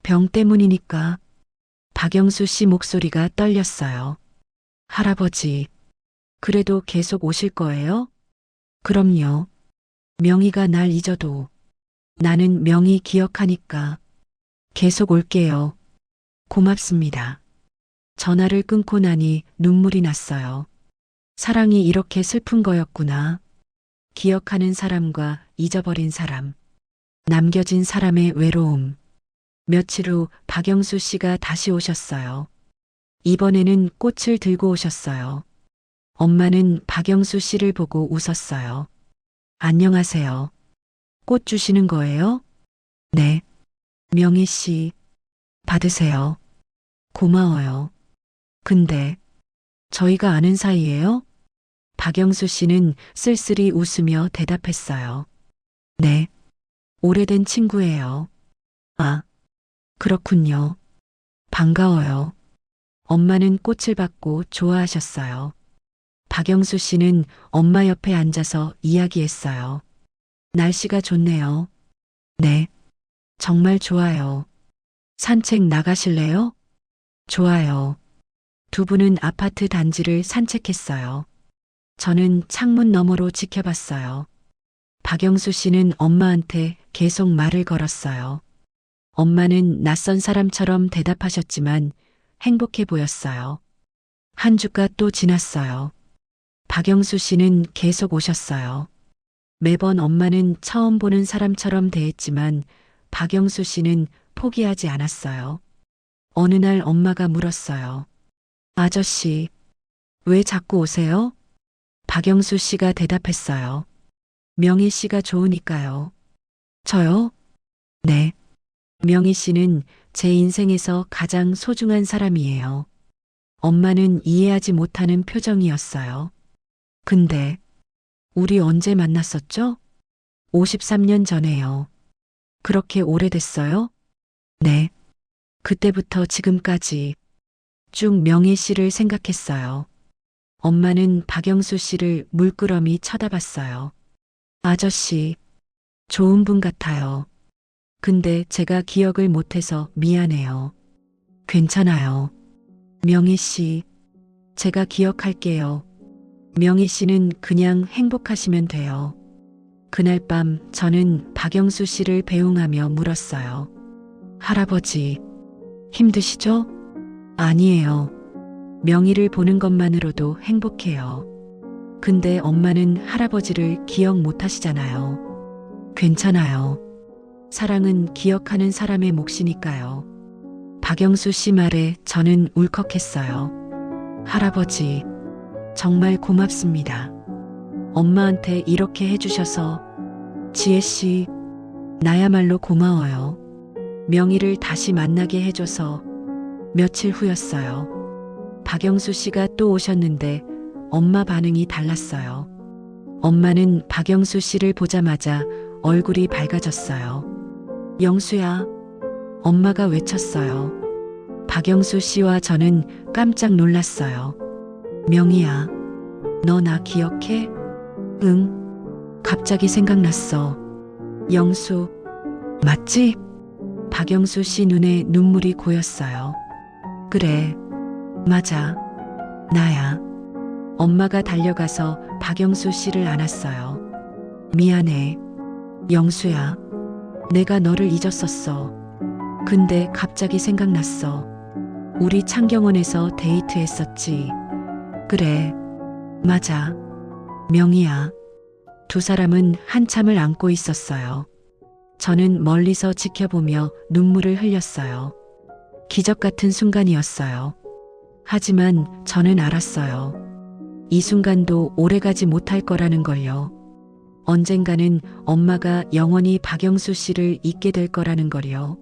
병 때문이니까. 박영수 씨 목소리가 떨렸어요. 할아버지, 그래도 계속 오실 거예요? 그럼요. 명희가 날 잊어도 나는 명희 기억하니까 계속 올게요. 고맙습니다. 전화를 끊고 나니 눈물이 났어요. 사랑이 이렇게 슬픈 거였구나. 기억하는 사람과 잊어버린 사람. 남겨진 사람의 외로움. 며칠 후 박영수 씨가 다시 오셨어요. 이번에는 꽃을 들고 오셨어요. 엄마는 박영수 씨를 보고 웃었어요. 안녕하세요. 꽃 주시는 거예요? 네. 명희 씨, 받으세요. 고마워요. 근데 저희가 아는 사이예요? 박영수 씨는 쓸쓸히 웃으며 대답했어요. 네. 오래된 친구예요. 아, 그렇군요. 반가워요. 엄마는 꽃을 받고 좋아하셨어요. 박영수 씨는 엄마 옆에 앉아서 이야기했어요. 날씨가 좋네요. 네. 정말 좋아요. 산책 나가실래요? 좋아요. 두 분은 아파트 단지를 산책했어요. 저는 창문 너머로 지켜봤어요. 박영수 씨는 엄마한테 계속 말을 걸었어요. 엄마는 낯선 사람처럼 대답하셨지만 행복해 보였어요. 한 주가 또 지났어요. 박영수 씨는 계속 오셨어요. 매번 엄마는 처음 보는 사람처럼 대했지만 박영수 씨는 포기하지 않았어요. 어느 날 엄마가 물었어요. 아저씨, 왜 자꾸 오세요? 박영수 씨가 대답했어요. 명희 씨가 좋으니까요. 저요? 네. 명희 씨는 제 인생에서 가장 소중한 사람이에요. 엄마는 이해하지 못하는 표정이었어요. 근데, 우리 언제 만났었죠? 53년 전에요. 그렇게 오래됐어요? 네. 그때부터 지금까지 쭉 명희 씨를 생각했어요. 엄마는 박영수 씨를 물끄러미 쳐다봤어요. 아저씨, 좋은 분 같아요. 근데 제가 기억을 못해서 미안해요. 괜찮아요. 명희 씨, 제가 기억할게요. 명희 씨는 그냥 행복하시면 돼요. 그날 밤 저는 박영수 씨를 배웅하며 물었어요. 할아버지, 힘드시죠? 아니에요. 명희를 보는 것만으로도 행복해요. 근데 엄마는 할아버지를 기억 못 하시잖아요. 괜찮아요. 사랑은 기억하는 사람의 몫이니까요. 박영수 씨 말에 저는 울컥했어요. 할아버지, 정말 고맙습니다. 엄마한테 이렇게 해주셔서. 지혜 씨, 나야말로 고마워요. 명희를 다시 만나게 해줘서. 며칠 후였어요. 박영수 씨가 또 오셨는데 엄마 반응이 달랐어요. 엄마는 박영수 씨를 보자마자 얼굴이 밝아졌어요. 영수야, 엄마가 외쳤어요. 박영수 씨와 저는 깜짝 놀랐어요. 명희야, 너 나 기억해? 응. 갑자기 생각났어. 영수, 맞지? 박영수 씨 눈에 눈물이 고였어요. 그래, 맞아. 나야. 엄마가 달려가서 박영수 씨를 안았어요. 미안해. 영수야, 내가 너를 잊었었어. 근데 갑자기 생각났어. 우리 창경원에서 데이트했었지. 그래, 맞아. 명희야. 두 사람은 한참을 안고 있었어요. 저는 멀리서 지켜보며 눈물을 흘렸어요. 기적 같은 순간이었어요. 하지만 저는 알았어요. 이 순간도 오래가지 못할 거라는 걸요. 언젠가는 엄마가 영원히 박영수 씨를 잊게 될 거라는 걸요.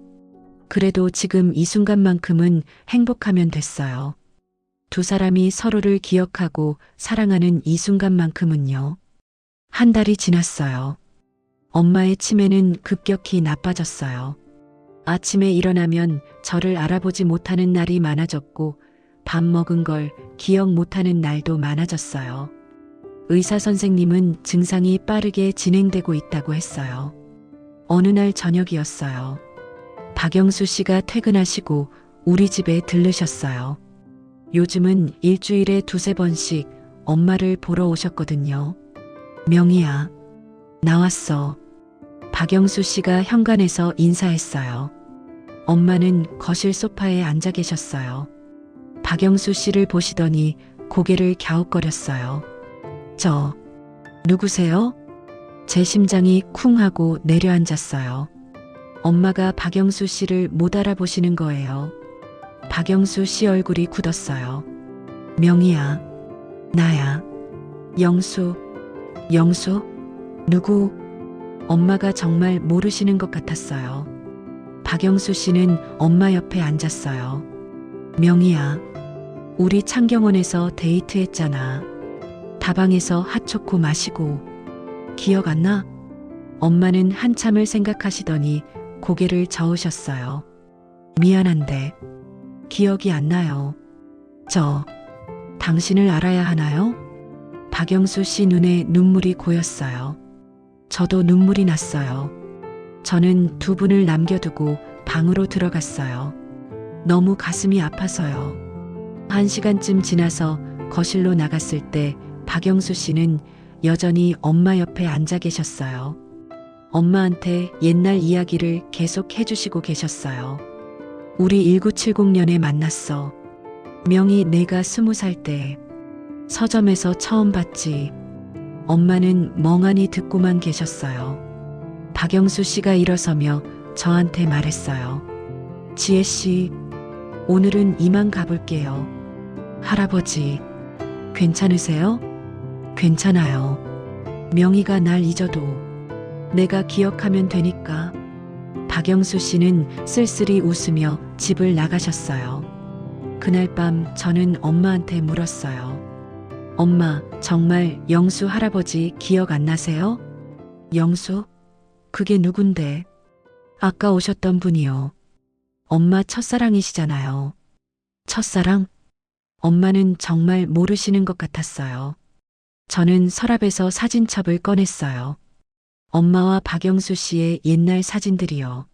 그래도 지금 이 순간만큼은 행복하면 됐어요. 두 사람이 서로를 기억하고 사랑하는 이 순간만큼은요. 한 달이 지났어요. 엄마의 치매는 급격히 나빠졌어요. 아침에 일어나면 저를 알아보지 못하는 날이 많아졌고 밥 먹은 걸 기억 못하는 날도 많아졌어요. 의사 선생님은 증상이 빠르게 진행되고 있다고 했어요. 어느 날 저녁이었어요. 박영수 씨가 퇴근하시고 우리 집에 들르셨어요. 요즘은 일주일에 두세 번씩 엄마를 보러 오셨거든요. 명희야, 나왔어. 박영수 씨가 현관에서 인사했어요. 엄마는 거실 소파에 앉아 계셨어요. 박영수 씨를 보시더니 고개를 갸웃거렸어요. 저, 누구세요? 제 심장이 쿵 하고 내려앉았어요. 엄마가 박영수 씨를 못 알아보시는 거예요. 박영수 씨 얼굴이 굳었어요. 명희야, 나야. 영수, 영수? 누구? 엄마가 정말 모르시는 것 같았어요. 박영수 씨는 엄마 옆에 앉았어요. 명희야, 우리 창경원에서 데이트했잖아. 다방에서 핫초코 마시고. 기억 안 나? 엄마는 한참을 생각하시더니 고개를 저으셨어요. 미안한데 기억이 안 나요. 당신을 알아야 하나요? 박영수 씨 눈에 눈물이 고였어요. 저도 눈물이 났어요. 저는 두 분을 남겨두고 방으로 들어갔어요. 너무 가슴이 아파서요. 1시간쯤 지나서 거실로 나갔을 때 박영수 씨는 여전히 엄마 옆에 앉아 계셨어요. 엄마한테 옛날 이야기를 계속 해주시고 계셨어요. 우리 1970년에 만났어. 명희 내가 20살 때 서점에서 처음 봤지. 엄마는 멍하니 듣고만 계셨어요. 박영수 씨가 일어서며 저한테 말했어요. 지혜 씨, 오늘은 이만 가볼게요. 할아버지, 괜찮으세요? 괜찮아요. 명희가 날 잊어도 내가 기억하면 되니까. 박영수 씨는 쓸쓸히 웃으며 집을 나가셨어요. 그날 밤 저는 엄마한테 물었어요. 엄마, 정말 영수 할아버지 기억 안 나세요? 영수? 그게 누군데? 아까 오셨던 분이요. 엄마 첫사랑이시잖아요. 첫사랑? 엄마는 정말 모르시는 것 같았어요. 저는 서랍에서 사진첩을 꺼냈어요. 엄마와 박영수 씨의 옛날 사진들이요.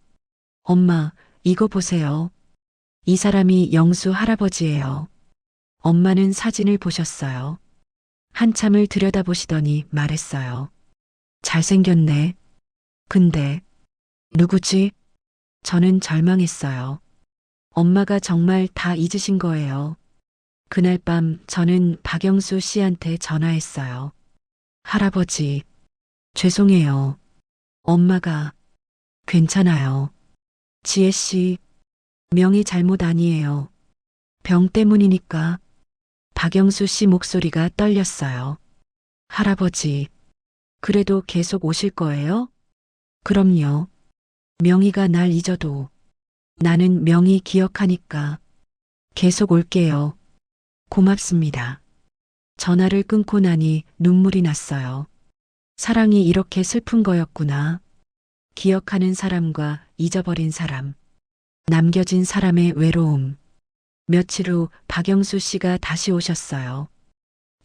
엄마, 이거 보세요. 이 사람이 영수 할아버지예요. 엄마는 사진을 보셨어요. 한참을 들여다보시더니 말했어요. 잘생겼네. 근데 누구지? 저는 절망했어요. 엄마가 정말 다 잊으신 거예요. 그날 밤 저는 박영수 씨한테 전화했어요. 할아버지, 죄송해요. 엄마가. 괜찮아요. 지혜 씨, 명희 잘못 아니에요. 병 때문이니까. 박영수 씨 목소리가 떨렸어요. 할아버지, 그래도 계속 오실 거예요? 그럼요. 명희가 날 잊어도 나는 명희 기억하니까 계속 올게요. 고맙습니다. 전화를 끊고 나니 눈물이 났어요. 사랑이 이렇게 슬픈 거였구나. 기억하는 사람과 잊어버린 사람. 남겨진 사람의 외로움. 며칠 후 박영수 씨가 다시 오셨어요.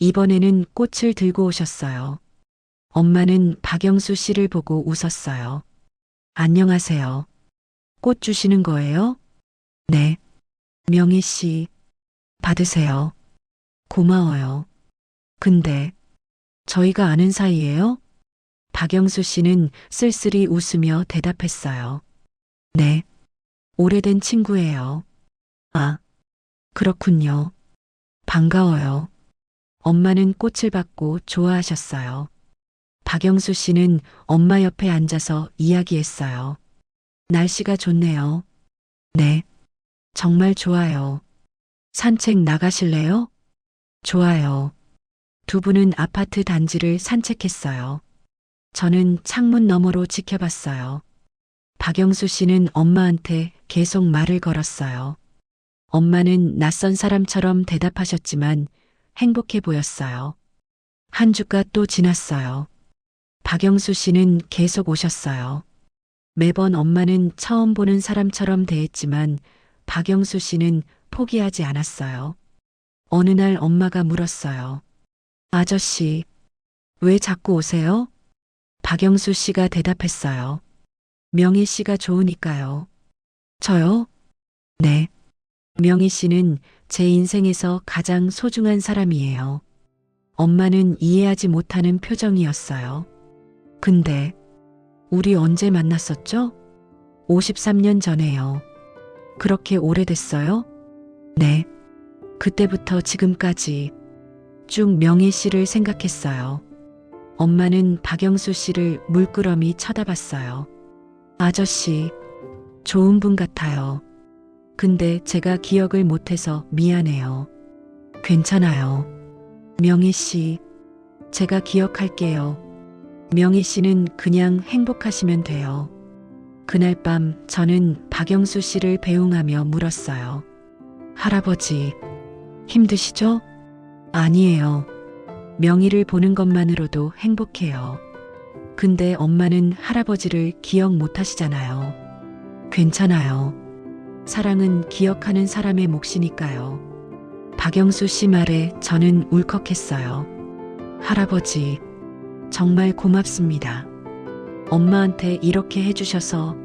이번에는 꽃을 들고 오셨어요. 엄마는 박영수 씨를 보고 웃었어요. 안녕하세요. 꽃 주시는 거예요? 네. 명희 씨, 받으세요. 고마워요. 근데 저희가 아는 사이예요? 박영수 씨는 쓸쓸히 웃으며 대답했어요. 네. 오래된 친구예요. 아, 그렇군요. 반가워요. 엄마는 꽃을 받고 좋아하셨어요. 박영수 씨는 엄마 옆에 앉아서 이야기했어요. 날씨가 좋네요. 네. 정말 좋아요. 산책 나가실래요? 좋아요. 두 분은 아파트 단지를 산책했어요. 저는 창문 너머로 지켜봤어요. 박영수 씨는 엄마한테 계속 말을 걸었어요. 엄마는 낯선 사람처럼 대답하셨지만 행복해 보였어요. 한 주가 또 지났어요. 박영수 씨는 계속 오셨어요. 매번 엄마는 처음 보는 사람처럼 대했지만 박영수 씨는 포기하지 않았어요. 어느 날 엄마가 물었어요. 아저씨, 왜 자꾸 오세요? 박영수 씨가 대답했어요. 명희 씨가 좋으니까요. 저요? 네. 명희 씨는 제 인생에서 가장 소중한 사람이에요. 엄마는 이해하지 못하는 표정이었어요. 근데 우리 언제 만났었죠? 53년 전에요. 그렇게 오래됐어요? 네. 그때부터 지금까지 쭉 명희 씨를 생각했어요. 엄마는 박영수 씨를 물끄러미 쳐다봤어요. 아저씨, 좋은 분 같아요. 근데 제가 기억을 못해서 미안해요. 괜찮아요. 명희 씨, 제가 기억할게요. 명희 씨는 그냥 행복하시면 돼요. 그날 밤 저는 박영수 씨를 배웅하며 물었어요. 할아버지, 힘드시죠? 아니에요. 명의를 보는 것만으로도 행복해요. 근데 엄마는 할아버지를 기억 못 하시잖아요. 괜찮아요. 사랑은 기억하는 사람의 몫이니까요. 박영수 씨 말에 저는 울컥했어요. 할아버지, 정말 고맙습니다. 엄마한테 이렇게 해주셔서.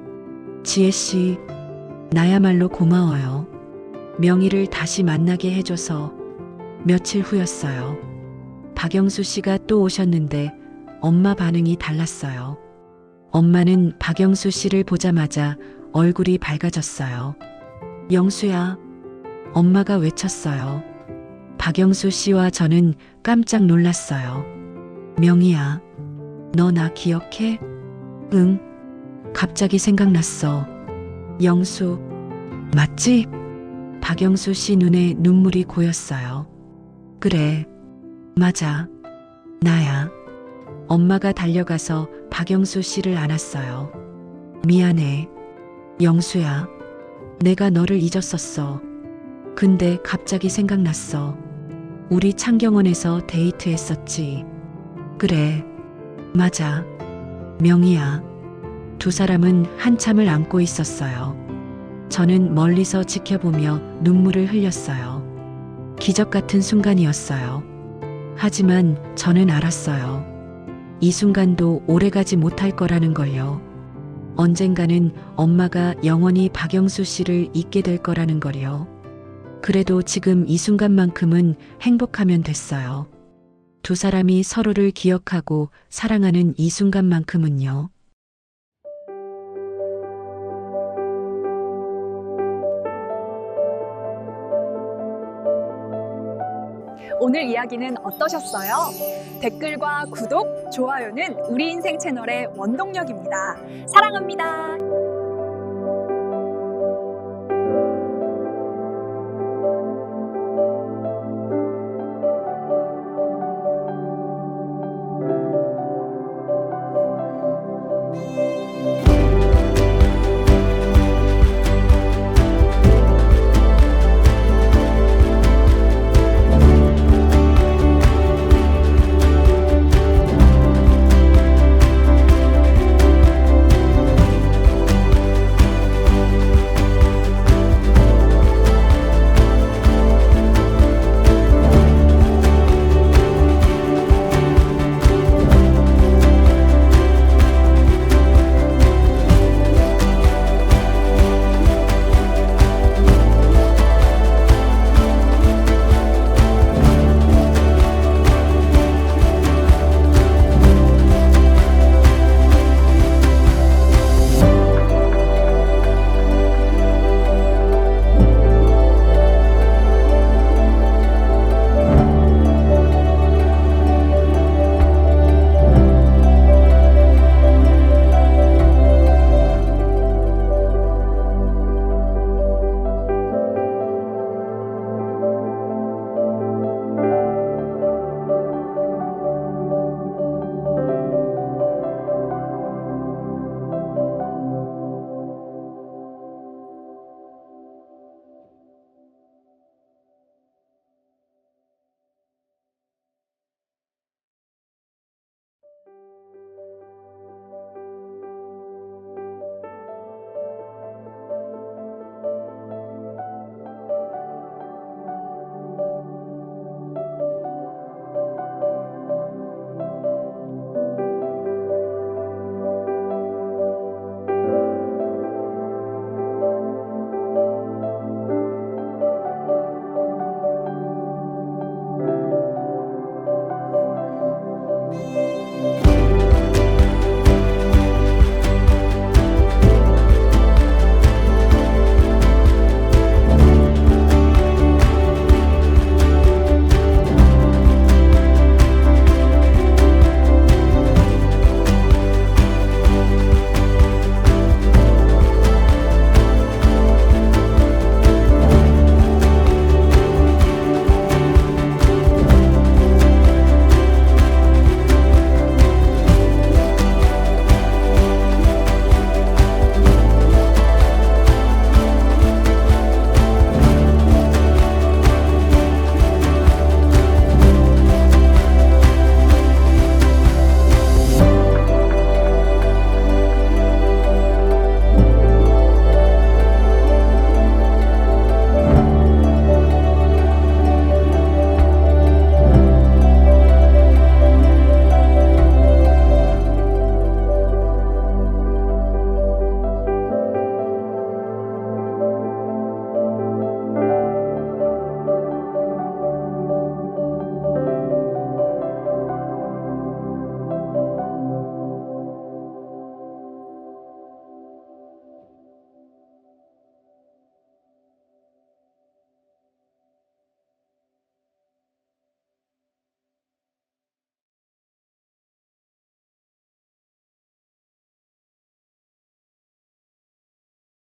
지혜 씨, 나야말로 고마워요. 명희를 다시 만나게 해줘서. 며칠 후였어요. 박영수 씨가 또 오셨는데 엄마 반응이 달랐어요. 엄마는 박영수 씨를 보자마자 얼굴이 밝아졌어요. 영수야, 엄마가 외쳤어요. 박영수 씨와 저는 깜짝 놀랐어요. 명희야, 너 나 기억해? 응. 갑자기 생각났어. 영수, 맞지? 박영수 씨 눈에 눈물이 고였어요. 그래, 맞아. 나야. 엄마가 달려가서 박영수 씨를 안았어요. 미안해. 영수야, 내가 너를 잊었었어. 근데 갑자기 생각났어. 우리 창경원에서 데이트했었지. 그래, 맞아. 명희야. 두 사람은 한참을 안고 있었어요. 저는 멀리서 지켜보며 눈물을 흘렸어요. 기적 같은 순간이었어요. 하지만 저는 알았어요. 이 순간도 오래가지 못할 거라는 걸요. 언젠가는 엄마가 영원히 박영수 씨를 잊게 될 거라는 걸요. 그래도 지금 이 순간만큼은 행복하면 됐어요. 두 사람이 서로를 기억하고 사랑하는 이 순간만큼은요. 오늘 이야기는 어떠셨어요? 댓글과 구독, 좋아요는 우리 인생 채널의 원동력입니다. 사랑합니다.